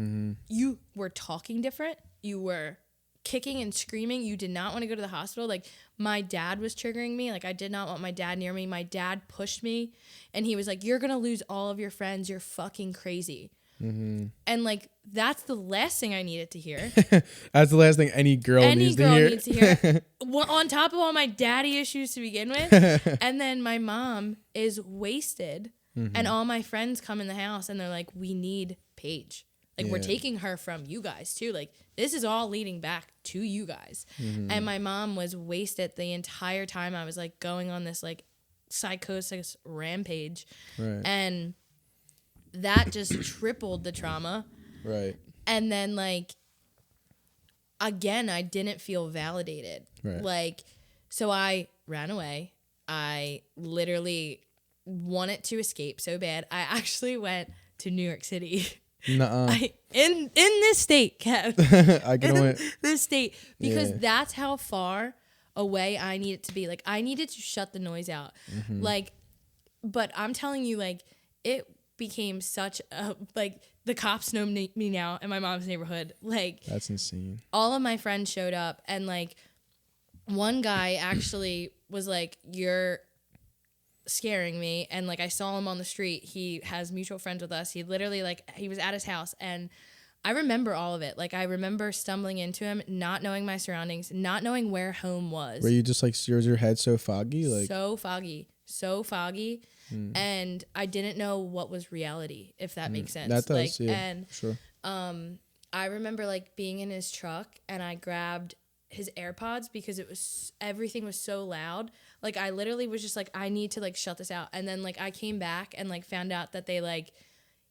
you were talking different. You were kicking and screaming. You did not want to go to the hospital. Like my dad was triggering me. Like I did not want my dad near me. My dad pushed me and he was like, you're going to lose all of your friends. You're fucking crazy. And like that's the last thing I needed to hear. That's the last thing any girl needs to hear. Well, on top of all my daddy issues to begin with, and then my mom is wasted, and all my friends come in the house and they're like, "We need Paige. Like we're taking her from you guys too. Like this is all leading back to you guys." And my mom was wasted the entire time I was like going on this like psychosis rampage, and that just tripled the trauma. Right. And then like again, I didn't feel validated. Right. Like so I ran away. I literally wanted to escape so bad. I actually went to New York City. Nuh-uh. In this state, Kev. I can only this state, because that's how far away I needed to be. Like I needed to shut the noise out. Like, but I'm telling you, like it became such a like the cops know me now in my mom's neighborhood. Like that's insane. All of my friends showed up, and like one guy actually was like, "You're scaring me," and like I saw him on the street. He has mutual friends with us. He literally like he was at his house, and I remember all of it. Like I remember stumbling into him, not knowing my surroundings, not knowing where home was. Were you just like your head so foggy? Like so foggy, and I didn't know what was reality, if that makes sense. That does, like, yeah, and sure. I remember like being in his truck, and I grabbed his AirPods because everything was so loud. Like I literally was just like, I need to like shut this out. And then like I came back and like found out that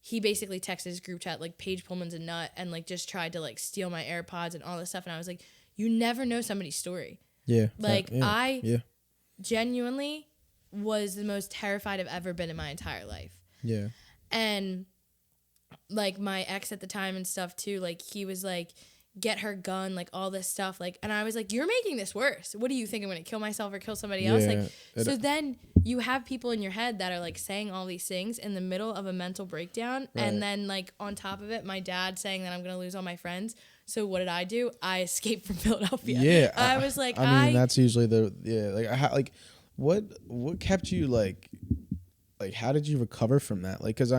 he basically texted his group chat like Paige Pullman's a nut, and like just tried to like steal my AirPods and all this stuff. And I was like, you never know somebody's story. Yeah. Like I genuinely was the most terrified I've ever been in my entire life. Yeah. And like my ex at the time and stuff too, like he was like, get her gun, like all this stuff, like, and I was like, you're making this worse. What do you think I'm gonna kill myself or kill somebody else? Like, so then you have people in your head that are like saying all these things in the middle of a mental breakdown, and then like on top of it, my dad saying that I'm gonna lose all my friends. So what did I do? I escaped from Philadelphia. Yeah, I was like, I mean, that's usually what kept you like how did you recover from that? Like, because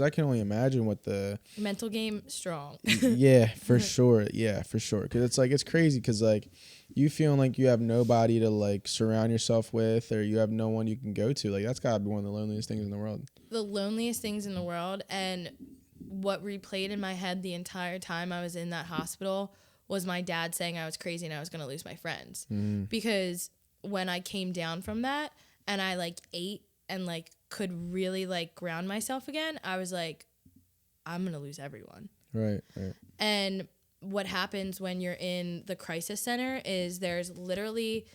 I can only imagine what the mental game strong. Yeah, for sure. Yeah, for sure. Because it's like, it's crazy because like you feeling like you have nobody to like surround yourself with, or you have no one you can go to. Like that's gotta be one of the loneliest things in the world. The loneliest things in the world. And what replayed in my head the entire time I was in that hospital was my dad saying I was crazy and I was going to lose my friends. Because when I came down from that and I like ate and like could really like ground myself again, I was like, I'm going to lose everyone. Right. And what happens when you're in the crisis center is there's literally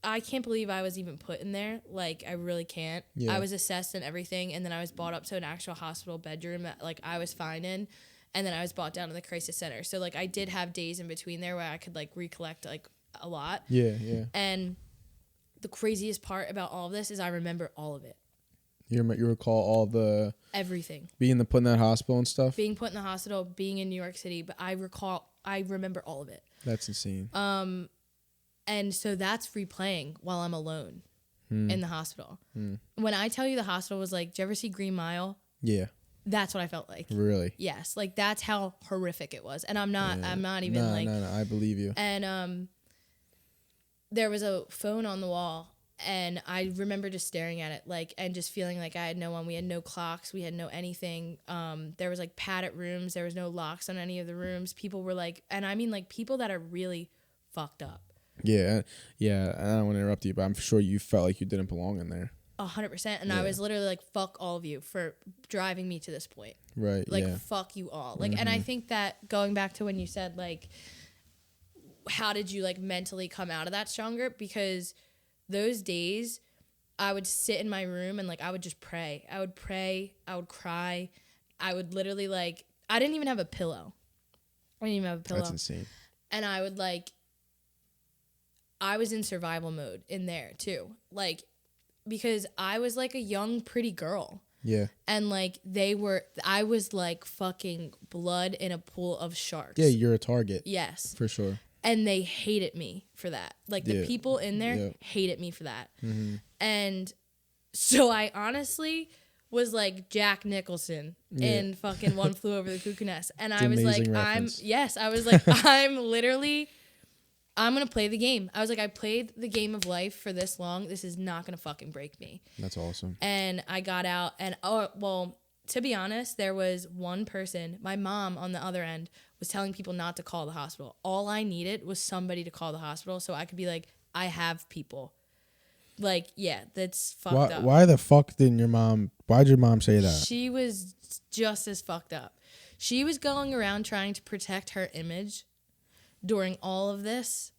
I can't believe I was even put in there. Like, I really can't. Yeah. I was assessed and everything, and then I was brought up to an actual hospital bedroom that, like, I was fine in, and then I was brought down to the crisis center. So, like, I did have days in between there where I could, like, recollect, like, a lot. Yeah. And the craziest part about all of this is I remember all of it. You recall all the... Everything. Being put in that hospital and stuff? Being put in the hospital, being in New York City, but I remember all of it. That's insane. And so that's replaying while I'm alone in the hospital. When I tell you the hospital was like, did you ever see Green Mile? Yeah. That's what I felt like. Really? Yes. Like that's how horrific it was. And I'm not even No, I believe you. And there was a phone on the wall, and I remember just staring at it, like, and just feeling like I had no one. We had no clocks. We had no anything. There was like padded rooms. There was no locks on any of the rooms. People were like, and I mean like people that are really fucked up. Yeah. I don't want to interrupt you, but I'm sure you felt like you didn't belong in there. 100%. And I was literally like, fuck all of you for driving me to this point. Right. Like, fuck you all. Like, and I think that going back to when you said, like, how did you like mentally come out of that stronger? Because those days I would sit in my room and like, I would just pray. I would cry. I would literally like, I didn't even have a pillow. That's insane. And I would like, I was in survival mode in there too. Like, because I was like a young, pretty girl. Yeah. And like I was like fucking blood in a pool of sharks. Yeah, you're a target. Yes. For sure. And they hated me for that. Like the people in there hated me for that. And so I honestly was like Jack Nicholson in fucking One Flew Over the Cuckoo Nest. And I was amazing like, reference. I was like, I'm going to play the game. I was like, I played the game of life for this long. This is not going to fucking break me. That's awesome. And I got out and, to be honest, there was one person, my mom on the other end, was telling people not to call the hospital. All I needed was somebody to call the hospital so I could be like, I have people. Like, yeah, that's fucked up. Why the fuck didn't why'd your mom say that? She was just as fucked up. She was going around trying to protect her image during all of this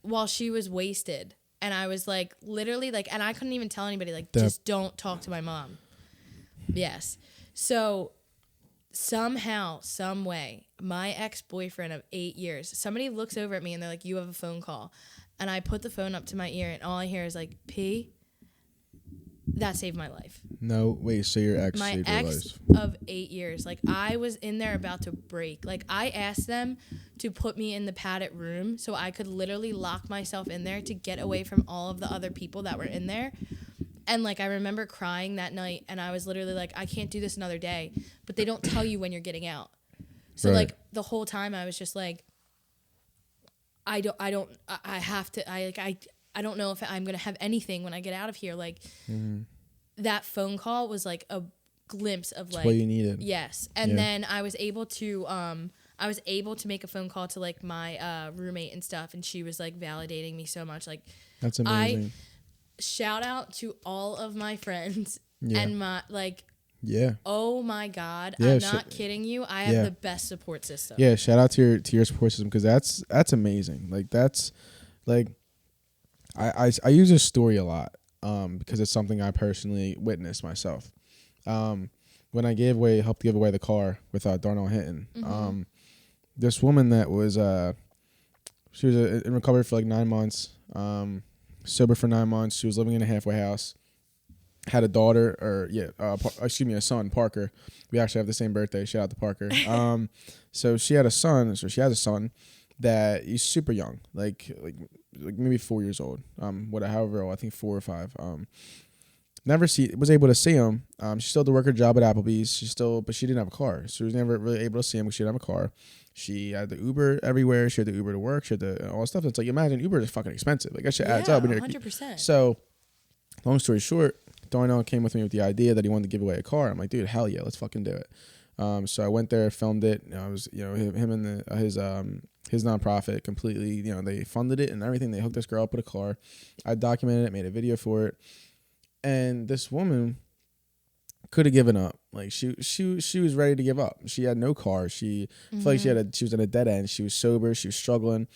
while she was wasted. And I was like, literally, like, and I couldn't even tell anybody, like, just don't talk to my mom. Yes. So somehow, some way, my ex-boyfriend of 8 years, somebody looks over at me and they're like, you have a phone call. And I put the phone up to my ear and all I hear is like, P, that saved my life. No, wait, so your ex My saved your ex life. of 8 years. Like, I was in there about to break. Like, I asked them to put me in the padded room so I could literally lock myself in there to get away from all of the other people that were in there. And, like, I remember crying that night, and I was literally like, I can't do this another day. But they don't tell you when you're getting out. So, Right. like, the whole time I was just like, I don't know if I'm going to have anything when I get out of here. Like, that phone call was, like, a glimpse of, like, what you needed. Yes. And then I was able to make a phone call to, like, my roommate and stuff, and she was, like, validating me so much. Like, That's amazing. Shout out to all of my friends Yeah. and my, like, Yeah. oh my God, Yeah, I'm not kidding you. I have the best support system. Yeah, shout out to your support system because that's amazing. Like that's like I use this story a lot because it's something I personally witnessed myself. When I helped give away the car with Darnell Hinton. This woman that was she was in recovery for like 9 months, sober for 9 months. She was living in a halfway house. Had a daughter, a son, Parker. We actually have the same birthday. Shout out to Parker. So she has a son that he's super young, like maybe 4 years old. However old, I think 4 or 5. Was able to see him. She still had to work her job at Applebee's. But she didn't have a car. So she was never really able to see him because she didn't have a car. She had the Uber everywhere. She had the Uber to work. She had all that stuff. It's like, imagine Uber is fucking expensive. Like that shit adds up. 100%. So, long story short, Darnell came with me with the idea that he wanted to give away a car. I'm like, dude, hell yeah, let's fucking do it. So I went there, filmed it. I was, him and his nonprofit completely, they funded it and everything. They hooked this girl up with a car. I documented it, made a video for it. And this woman could have given up. Like she was ready to give up. She had no car. She felt like she was at a dead end. She was sober. She was struggling.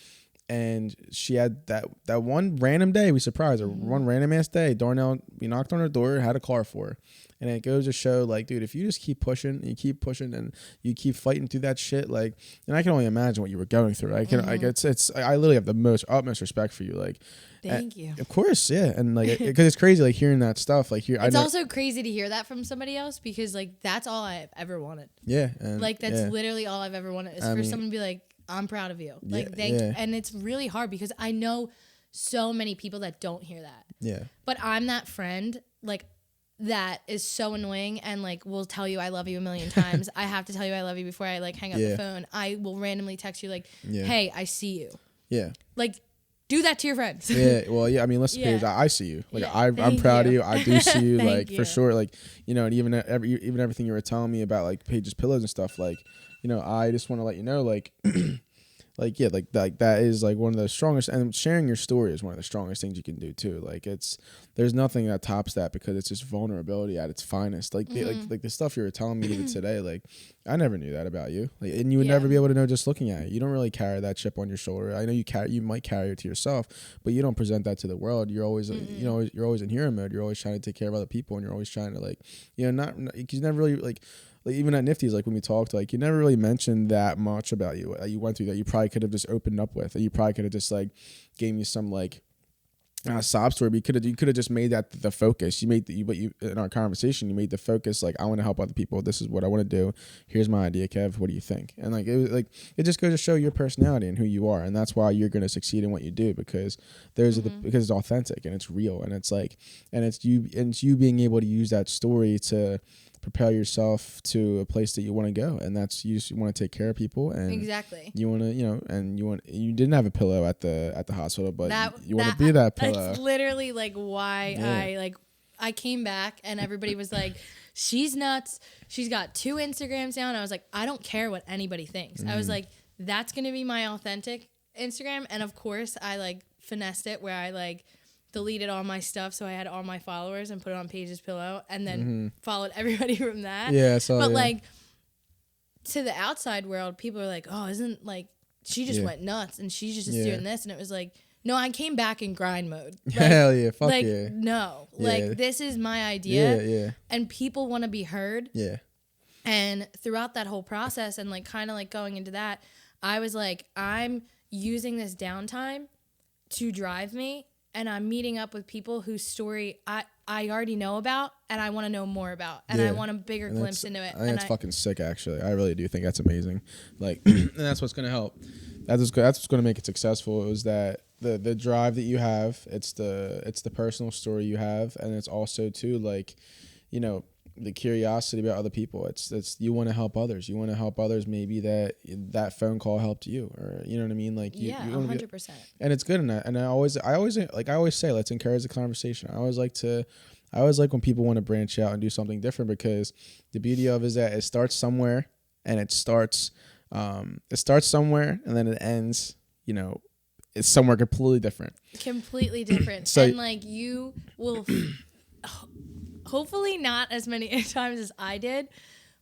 And she had that one random day, we surprised her, one random ass day, Darnell, we knocked on her door, had a car for her. And it goes to show, like, dude, if you just keep pushing, and you keep fighting through that shit, like, and I can only imagine what you were going through. I literally have the utmost respect for you. Like, Thank you. Of course, yeah. And like, because it's crazy, like hearing that stuff. Like, it's also crazy to hear that from somebody else because, like, that's all I've ever wanted. Yeah. And, like, that's literally all I've ever wanted is for someone to be like, I'm proud of you. Like, thank you. And it's really hard because I know so many people that don't hear that. Yeah. But I'm that friend, like, that is so annoying and, like, will tell you I love you a million times. I have to tell you I love you before I, like, hang up the phone. I will randomly text you, like, hey, I see you. Yeah. Like, do that to your friends. Yeah. Well, yeah. I mean, listen, Paige, I see you. Like, I'm proud of you. I do see you. Like, for sure. Like, and even everything you were telling me about, like, Paige's pillows and stuff, like, I just want to let you know, like, that is like one of the strongest, and sharing your story is one of the strongest things you can do too. Like, there's nothing that tops that because it's just vulnerability at its finest. Like, like the stuff you were telling me today, like, I never knew that about you, like, and you would never be able to know just looking at it. You don't really carry that chip on your shoulder. I know you might carry it to yourself, but you don't present that to the world. You're always, you're always in hero mode. You're always trying to take care of other people, and you're always trying to, like, you never really like even at Nifty's, like when we talked, like you never really mentioned that much about you went through that you probably could have just opened up with, that you probably could have just like gave me some like not a sob story, but you could have just made that the focus. You made but you in our conversation, you made the focus like, I want to help other people. This is what I want to do. Here's my idea, Kev. What do you think? And like it just goes to show your personality and who you are, and that's why you're going to succeed in what you do, because because it's authentic and it's real, and it's like it's you being able to use that story to propel yourself to a place that you want to go, and that's you want to take care of people, and Exactly. you want to and you didn't have a pillow at the hospital, but you want to be that pillow. That's literally like why I came back and everybody was like, she's nuts, she's got 2 Instagrams now, and I was like, I don't care what anybody thinks. I was like, that's gonna be my authentic Instagram. And of course I like finessed it where I like deleted all my stuff, so I had all my followers and put it on Paige's Pillow, and then followed everybody from that. Yeah, so but like to the outside world, people are like, oh, isn't like she just went nuts and she's just doing this, and it was like, no, I came back in grind mode. Like, hell yeah, fuck like, yeah. No, Yeah. like this is my idea. Yeah. And people want to be heard. Yeah. And throughout that whole process and like kind of like going into that, I was like, I'm using this downtime to drive me, and I'm meeting up with people whose story I already know about and I want to know more about, and I want a bigger glimpse into it. I think that's fucking sick, actually. I really do think that's amazing. Like, and that's what's gonna help. That's what's gonna make it successful. Is that the drive that you have? It's the personal story you have, and it's also too like, you know, the curiosity about other people. It's you want to help others. You want to help others. Maybe that phone call helped you, or you know what I mean. Like you 100%. And it's good. And I always say, let's encourage the conversation. I always like when people want to branch out and do something different, because the beauty of it is that it starts somewhere, and it starts somewhere, and then it ends, you know, it's somewhere completely different. So, and like you will hopefully not as many times as I did,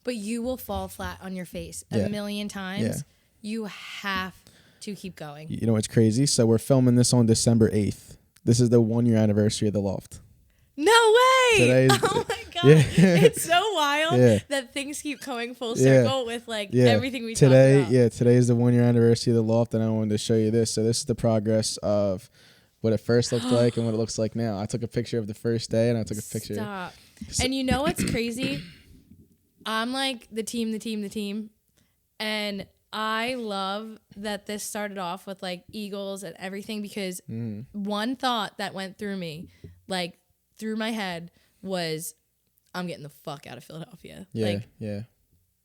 but you will fall flat on your face a million times. Yeah. You have to keep going. You know what's crazy? So we're filming this on December 8th. This is the 1-year anniversary of the Loft. No way! Oh my god! Yeah. It's so wild that things keep coming full circle with like everything we talked about. Yeah, today is the 1-year anniversary of the Loft, and I wanted to show you this. So this is the progress of what it first looked like and what it looks like now. I took a picture of the first day, and I took a picture. Stop. And you know what's crazy? I'm like the team, and I love that this started off with like Eagles and everything, because one thought that went through me, like through my head, was I'm getting the fuck out of Philadelphia. Yeah.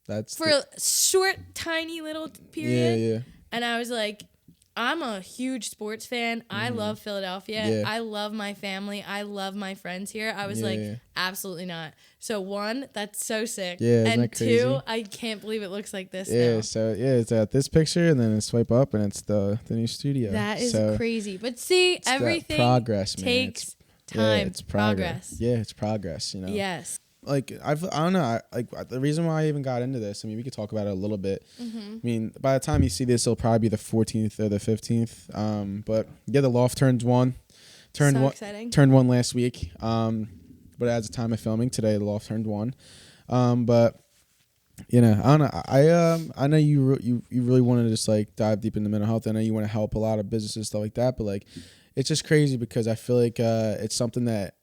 That's for a short, tiny little period. Yeah. And I was like, I'm a huge sports fan. I love Philadelphia. Yeah. I love my family. I love my friends here. I was absolutely not. So 1, that's so sick. Yeah, and isn't that crazy? 2, I can't believe it looks like this Yeah, now. so it's at this picture, and then swipe up, and it's the new studio. That is so crazy. But see, everything progress, man. takes time. Yeah, it's progress. Yeah, it's progress, you know. Yes. Like I don't know. The reason why I even got into this. I mean, we could talk about it a little bit. I mean, by the time you see this, it'll probably be the 14th or the 15th. But yeah, the Loft turned one last week. But as the time of filming today, the Loft turned 1. But you know, I don't know. I know you really want to just like dive deep into mental health. I know you want to help a lot of businesses, stuff like that. But like, it's just crazy because I feel like it's something that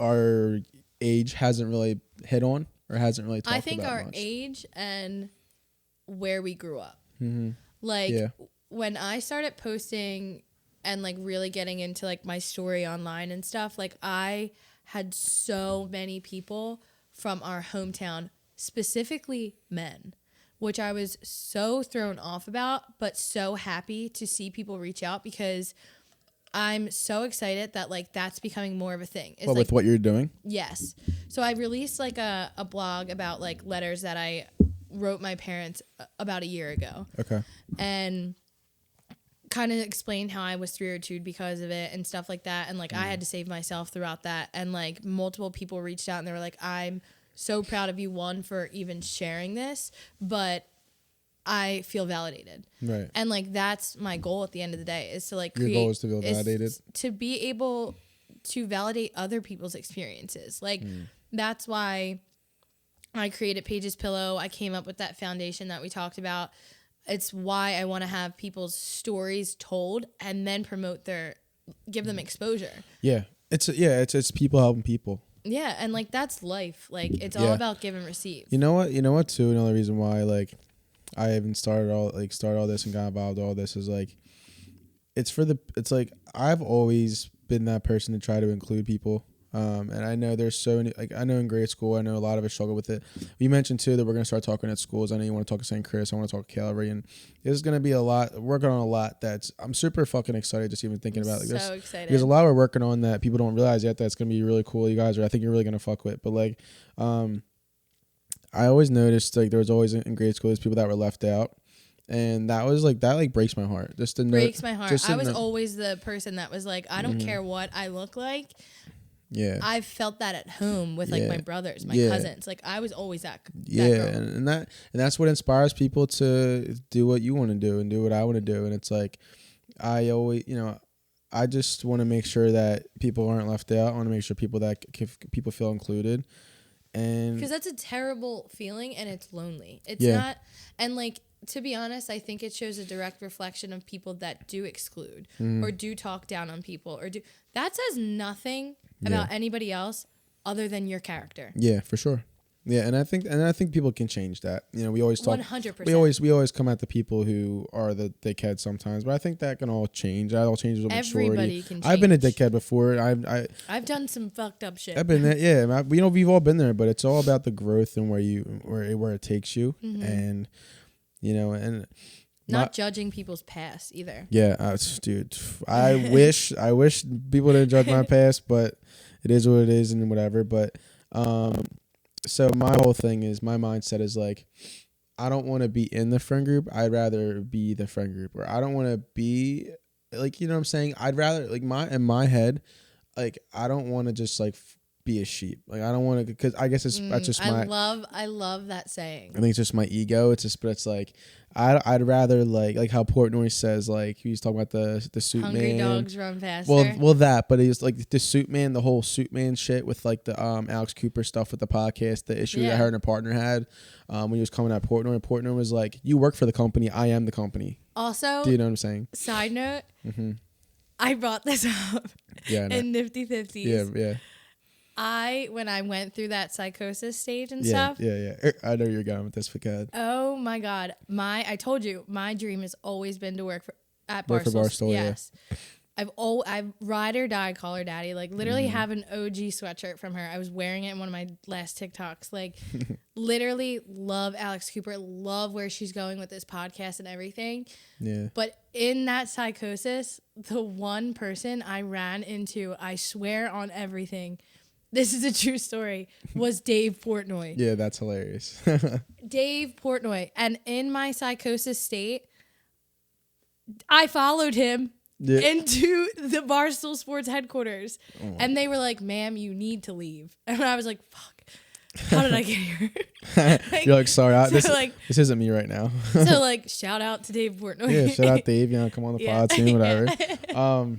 our age hasn't really hit on or hasn't really talked about. I think our much. age and where we grew up. Mm-hmm. Like when I started posting and like really getting into like my story online and stuff, like I had so many people from our hometown, specifically men, which I was so thrown off about, but so happy to see people reach out, because I'm so excited that like that's becoming more of a thing. It's with what you're doing? Yes. So I released like a blog about like letters that I wrote my parents about a year ago. Okay. And kind of explained how I was 302'd because of it and stuff like that. And like I had to save myself throughout that. And like multiple people reached out and they were like, I'm so proud of you, one, for even sharing this, but I feel validated. Right. And like that's my goal at the end of the day, is to like Your goal is to feel validated. To be able to validate other people's experiences. Like that's why I created Paige's Pillow. I came up with that foundation that we talked about. It's why I want to have people's stories told and then promote their give them exposure. Yeah. It's people helping people. Yeah, and like that's life. Like it's all about give and receive. You know what too, another reason why like I even started all this and got involved in all this is like it's like I've always been that person to try to include people. And I know there's so many, like I know in grade school, I know a lot of us struggle with it. We mentioned too that we're going to start talking at schools. I know you want to talk to St. Chris. I want to talk to Calvary, and there's going to be working on a lot I'm super fucking excited just even thinking about. Like, so excited. There's a lot we're working on that people don't realize yet that's going to be really cool. You guys I think you're really going to fuck with. But like, I always noticed like there was always in grade school, there's people that were left out. And that breaks my heart. Breaks my heart. I was always the person that was like, I don't care what I look like. Yeah, I've felt that at home with like my brothers, my cousins. Like I was always that. Yeah, and that's what inspires people to do what you want to do and do what I want to do. And it's like, I always, I just want to make sure that people aren't left out. I want to make sure people feel included. And because that's a terrible feeling and it's lonely. It's not, and like. To be honest, I think it shows a direct reflection of people that do exclude or do talk down on people that says nothing about anybody else other than your character. Yeah, for sure. Yeah, and I think people can change that. We always talk 100%. We always come at the people who are the dickheads sometimes, but I think that can all change. That all changes with maturity. Everybody can change. I've been a dickhead before. I've done some fucked up shit. I've been there. Yeah, we've all been there, but it's all about the growth and where it takes you and. And not judging people's past either. Yeah, dude. I wish people didn't judge my past, but it is what it is and whatever. But so my whole thing is my mindset is like, I don't want to be in the friend group. I'd rather be the friend group, or I don't want to be like, you know what I'm saying? I'd rather like in my head, like I don't want to just like be a sheep. Like I don't want to, because I guess that's just my. I love that saying. I think it's just my ego. But it's like I'd rather like how Portnoy says, like he's talking about the suit Hungry man. dogs run faster. Well that, but he's like the suit man, the whole suit man shit with like the Alex Cooper stuff with the podcast, the issue that her and her partner had when he was coming at Portnoy. Portnoy was like, "You work for the company. I am the company." Also, do you know what I'm saying? Side note, I brought this up in Nifty 50s. Yeah. When I went through that psychosis stage and stuff. Yeah. I know you're going with this, because oh my God. I told you, my dream has always been to work at Barstool. For Barstool, yes. I've ride or die, call her daddy. Like literally have an OG sweatshirt from her. I was wearing it in one of my last TikToks. Like literally love Alex Cooper, love where she's going with this podcast and everything. Yeah. But in that psychosis, the one person I ran into, I swear on everything, this is a true story, was Dave Portnoy. Yeah, that's hilarious. Dave Portnoy. And in my psychosis state, I followed him into the Barstool Sports headquarters. Oh. And they were like, "Ma'am, you need to leave." And I was like, fuck, how did I get here? You're like, sorry, this isn't me right now. So like, shout out to Dave Portnoy. Yeah, shout out Dave, come on the pod soon, whatever.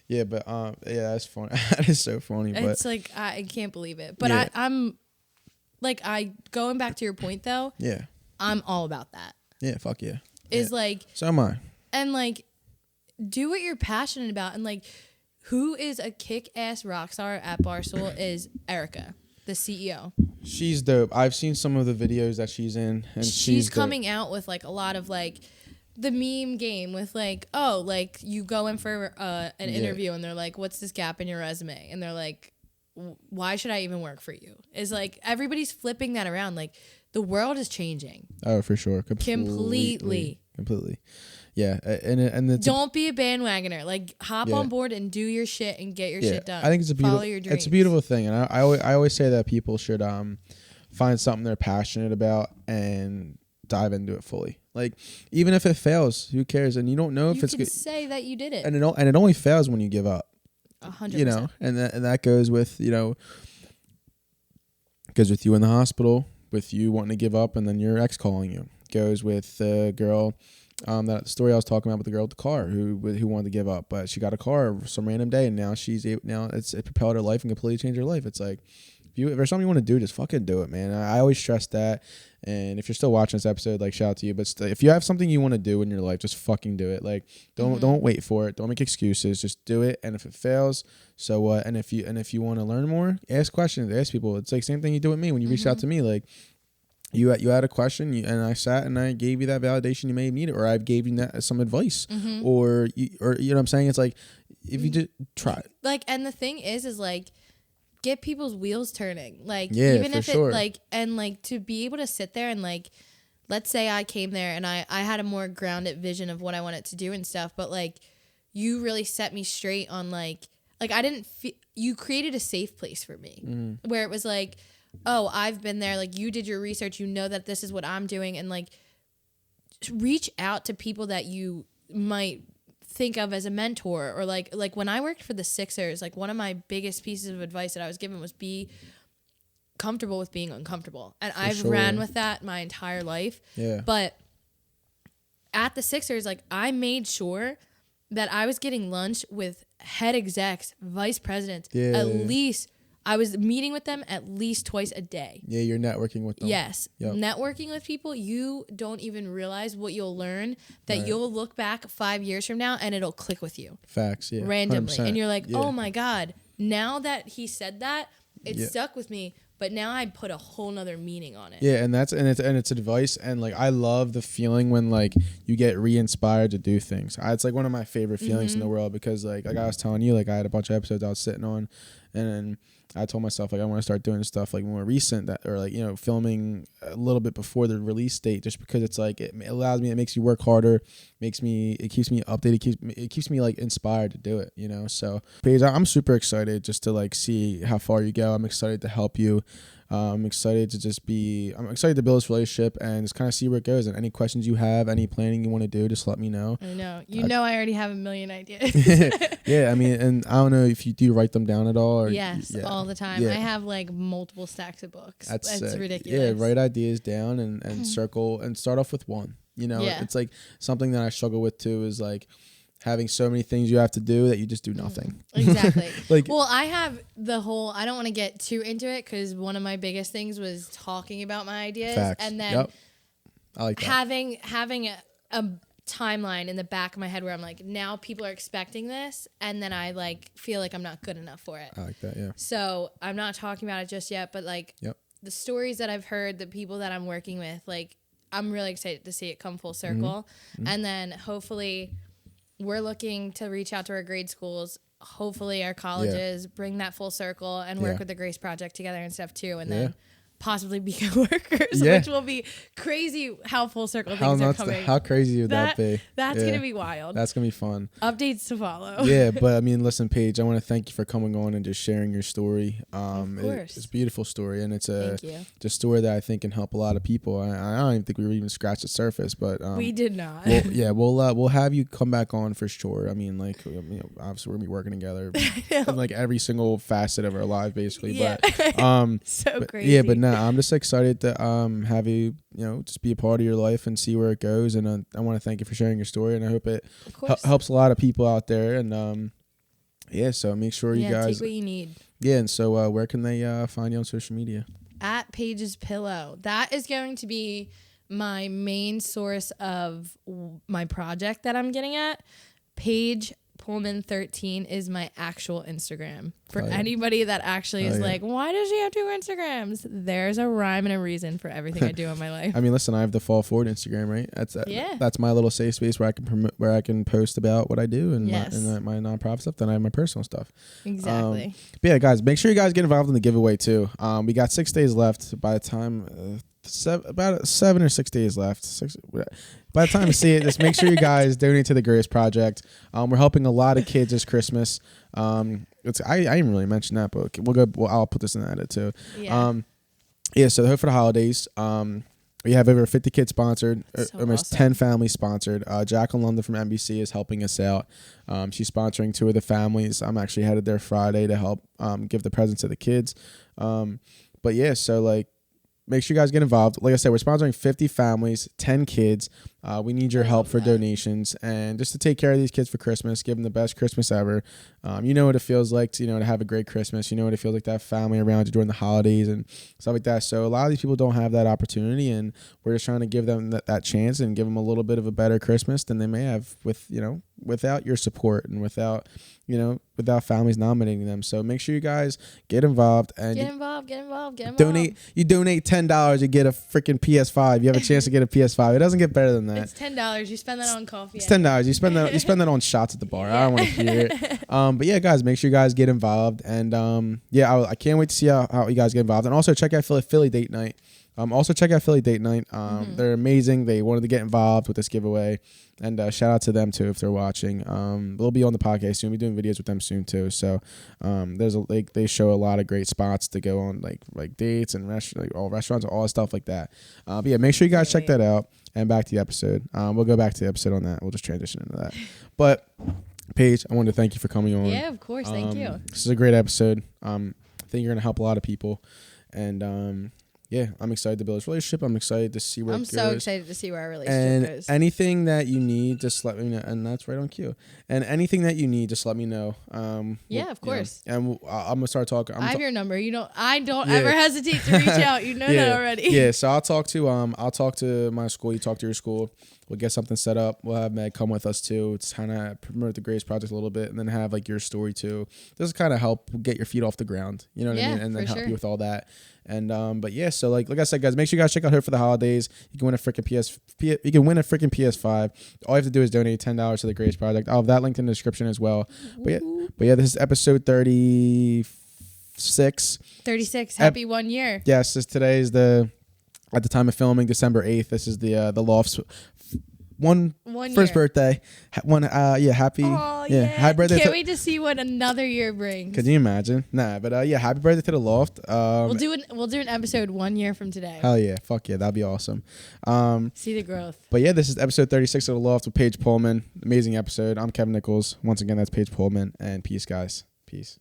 Yeah, but that's funny. That is so funny. But it's like I can't believe it. But I'm like going back to your point though. Yeah, I'm all about that. Yeah, fuck yeah. Like so am I. And like, do what you're passionate about. And like, who is a kick-ass rock star at Barstool is Erica, the CEO. She's dope. I've seen some of the videos that she's in, and she's coming out with like a lot of like. The meme game with like, oh, like you go in for an interview and they're like, what's this gap in your resume? And they're like, why should I even work for you? Is like everybody's flipping that around. Like the world is changing. Oh, for sure. Completely. Yeah. And don't be a bandwagoner. Like hop on board and do your shit and get your shit done. I think follow your dreams. It's a beautiful thing. And I always say that people should find something they're passionate about and dive into it fully. Like even if it fails, who cares? And you don't know if it's good. You can say that you did it. And it only fails when you give up. 100%. And that goes with goes with you in the hospital, with you wanting to give up, and then your ex calling you. Goes with the girl, that story I was talking about with the girl with the car who wanted to give up, but she got a car some random day, and now it propelled her life and completely changed her life. It's like if there's something you want to do, just fucking do it, man. I always stress that. And if you're still watching this episode, like, shout out to you. But if you have something you want to do in your life, just fucking do it. Like, don't wait for it. Don't make excuses. Just do it. And if it fails, so what? And if you want to learn more, ask questions. Ask people. It's like same thing you do with me when you reached out to me. Like, you had a question, and I sat and I gave you that validation you may need, or I gave you some advice, or you know what I'm saying. It's like, if you just try it. Like, and the thing is like, get people's wheels turning. Like, yeah, even if sure. it like, and like to be able to sit there and like, let's say I came there and I had a more grounded vision of what I wanted to do and stuff, but like, you really set me straight on like I didn't feel, you created a safe place for me where it was like, oh, I've been there. Like, you did your research, you know that this is what I'm doing, and like, reach out to people that you might think of as a mentor, or like when I worked for the Sixers, like one of my biggest pieces of advice that I was given was be comfortable with being uncomfortable, and I've ran with that my entire life. Yeah. But at the Sixers, like, I made sure that I was getting lunch with head execs, vice presidents, at least. I was meeting with them at least twice a day. Yeah, you're networking with them. Yes. Yep. Networking with people, you don't even realize what you'll learn, that you'll look back 5 years from now and it'll click with you. Facts, yeah. Randomly. 100%. And you're like, oh my God, now that he said that, it stuck with me, but now I put a whole nother meaning on it. Yeah, and it's advice, and like, I love the feeling when like you get re-inspired to do things. It's like one of my favorite feelings in the world, because like I was telling you, like, I had a bunch of episodes I was sitting on, and then I told myself, like, I want to start doing stuff like more recent, that, or like, you know, filming a little bit before the release date, just because it's like, it allows me, it makes you work harder, it keeps me updated, it keeps me like inspired to do it, you know. So Paige, I'm super excited just to like see how far you go. I'm excited to help you. I'm excited to build this relationship and just kind of see where it goes. And any questions you have, any planning you want to do, just let me know. I know. I already have a million ideas. Yeah, I mean, and I don't know if you do write them down at all. Or, yes, all the time. Yeah. I have like multiple stacks of books. That's ridiculous. Yeah, write ideas down and circle and start off with one. You know, it's like something that I struggle with too, is like having so many things you have to do that you just do nothing. Exactly. Like, well, I have I don't want to get too into it, because one of my biggest things was talking about my ideas. Facts. And then I like that. having a timeline in the back of my head where I'm like, now people are expecting this, and then I like feel like I'm not good enough for it. I like that, yeah. So I'm not talking about it just yet, but like the stories that I've heard, the people that I'm working with, like, I'm really excited to see it come full circle. And then hopefully we're looking to reach out to our grade schools, hopefully our colleges, bring that full circle and work with the Grace Project together and stuff too. And then possibly be coworkers, which will be crazy how full circle things are coming. How crazy would that be? That's going to be wild. That's going to be fun. Updates to follow. Yeah, but I mean, listen, Paige, I want to thank you for coming on and just sharing your story. Of course. It's a beautiful story, and it's just story that I think can help a lot of people. I don't even think we were even scratched the surface, but we did not. We'll have you come back on for sure. I mean, like, obviously we're gonna be working together in like every single facet of our lives, basically. Yeah. But so crazy. Yeah, but no, I'm just excited to have you, just be a part of your life and see where it goes. And I want to thank you for sharing your story, and I hope it helps a lot of people out there. And so make sure you guys take what you need. Yeah, and so where can they find you on social media? At Paige's Pillow. That is going to be my main source of my project that I'm getting at. Paige Pullman 13 is my actual Instagram. For anybody that actually is like, why does she have 2 Instagrams? There's a rhyme and a reason for everything I do in my life. I mean, listen, I have the Fall Forward Instagram, right? That's my little safe space where I can post about what I do and my nonprofit stuff. Then I have my personal stuff. Exactly. But yeah, guys, make sure you guys get involved in the giveaway too. We got 6 days left. By the time about 7 or 6 days left. By the time you see it, just make sure you guys donate to the Grace Project. We're helping a lot of kids this Christmas. I didn't really mention that, but I'll put this in the edit too. Yeah. So the hope for the holidays. We have over 50 kids sponsored, almost 10 families sponsored. Jacqueline London from NBC is helping us out. She's sponsoring 2 of the families. I'm actually headed there Friday to help give the presents to the kids. But yeah, so like, make sure you guys get involved. Like I said, we're sponsoring 50 families, 10 kids. We need your help for donations and just to take care of these kids for Christmas, give them the best Christmas ever. You know what it feels like to, to have a great Christmas. You know what it feels like to have family around you during the holidays and stuff like that. So a lot of these people don't have that opportunity, and we're just trying to give them that chance and give them a little bit of a better Christmas than they may have without your support and without families nominating them. So make sure you guys get involved and get involved. Donate. You donate $10, you get a freaking PS5. You have a chance to get a PS5. It doesn't get better than that. It's $10. You spend that on coffee. It's $10. You spend that on shots at the bar. I don't want to hear it. But yeah, guys, make sure you guys get involved. And I can't wait to see how you guys get involved. And also check out Philly Date Night. They're amazing. They wanted to get involved with this giveaway, and shout out to them too if they're watching. They'll be on the podcast soon. We'll be doing videos with them soon too. So they show a lot of great spots to go on, like dates and restaurants, all stuff like that. But yeah, make sure you guys check that out. And back to the episode. We'll go back to the episode on that. We'll just transition into that. But Paige, I wanted to thank you for coming on. Yeah, of course. Thank you. This is a great episode. I think you're gonna help a lot of people, and yeah, I'm excited to build this relationship. I'm excited to see where it goes. I'm so excited to see where our relationship goes. And anything that you need, just let me know. And that's right on cue. And anything that you need, just let me know. Yeah, of course. And I'm going to start talking. I have your number. I don't ever hesitate to reach out. You know that already. Yeah, so I'll talk to my school. You talk to your school. We'll get something set up. We'll have Meg come with us too. It's kind of promote the Grace Project a little bit, and then have your story too. This is kind of help get your feet off the ground. You know what I mean? And then help you with all that. And but yeah, so like I said, guys, make sure you guys check out her for the holidays. You can win a freaking PS5. All you have to do is donate $10 to the Grace Project. I'll have that linked in the description as well. But yeah, this is episode 36. 36. Happy 1 year. Yes, today is at the time of filming, December 8th. This is the LOFT's first birthday. Happy. Oh, yeah. Happy birthday. Can't wait to see what another year brings. Could you imagine? Nah, but happy birthday to the LOFT. We'll do an episode 1 year from today. Hell yeah. Fuck yeah. That'd be awesome. See the growth. But yeah, this is episode 36 of the LOFT with Paige Pullman. Amazing episode. I'm Kevin Nichols. Once again, that's Paige Pullman. And peace, guys. Peace.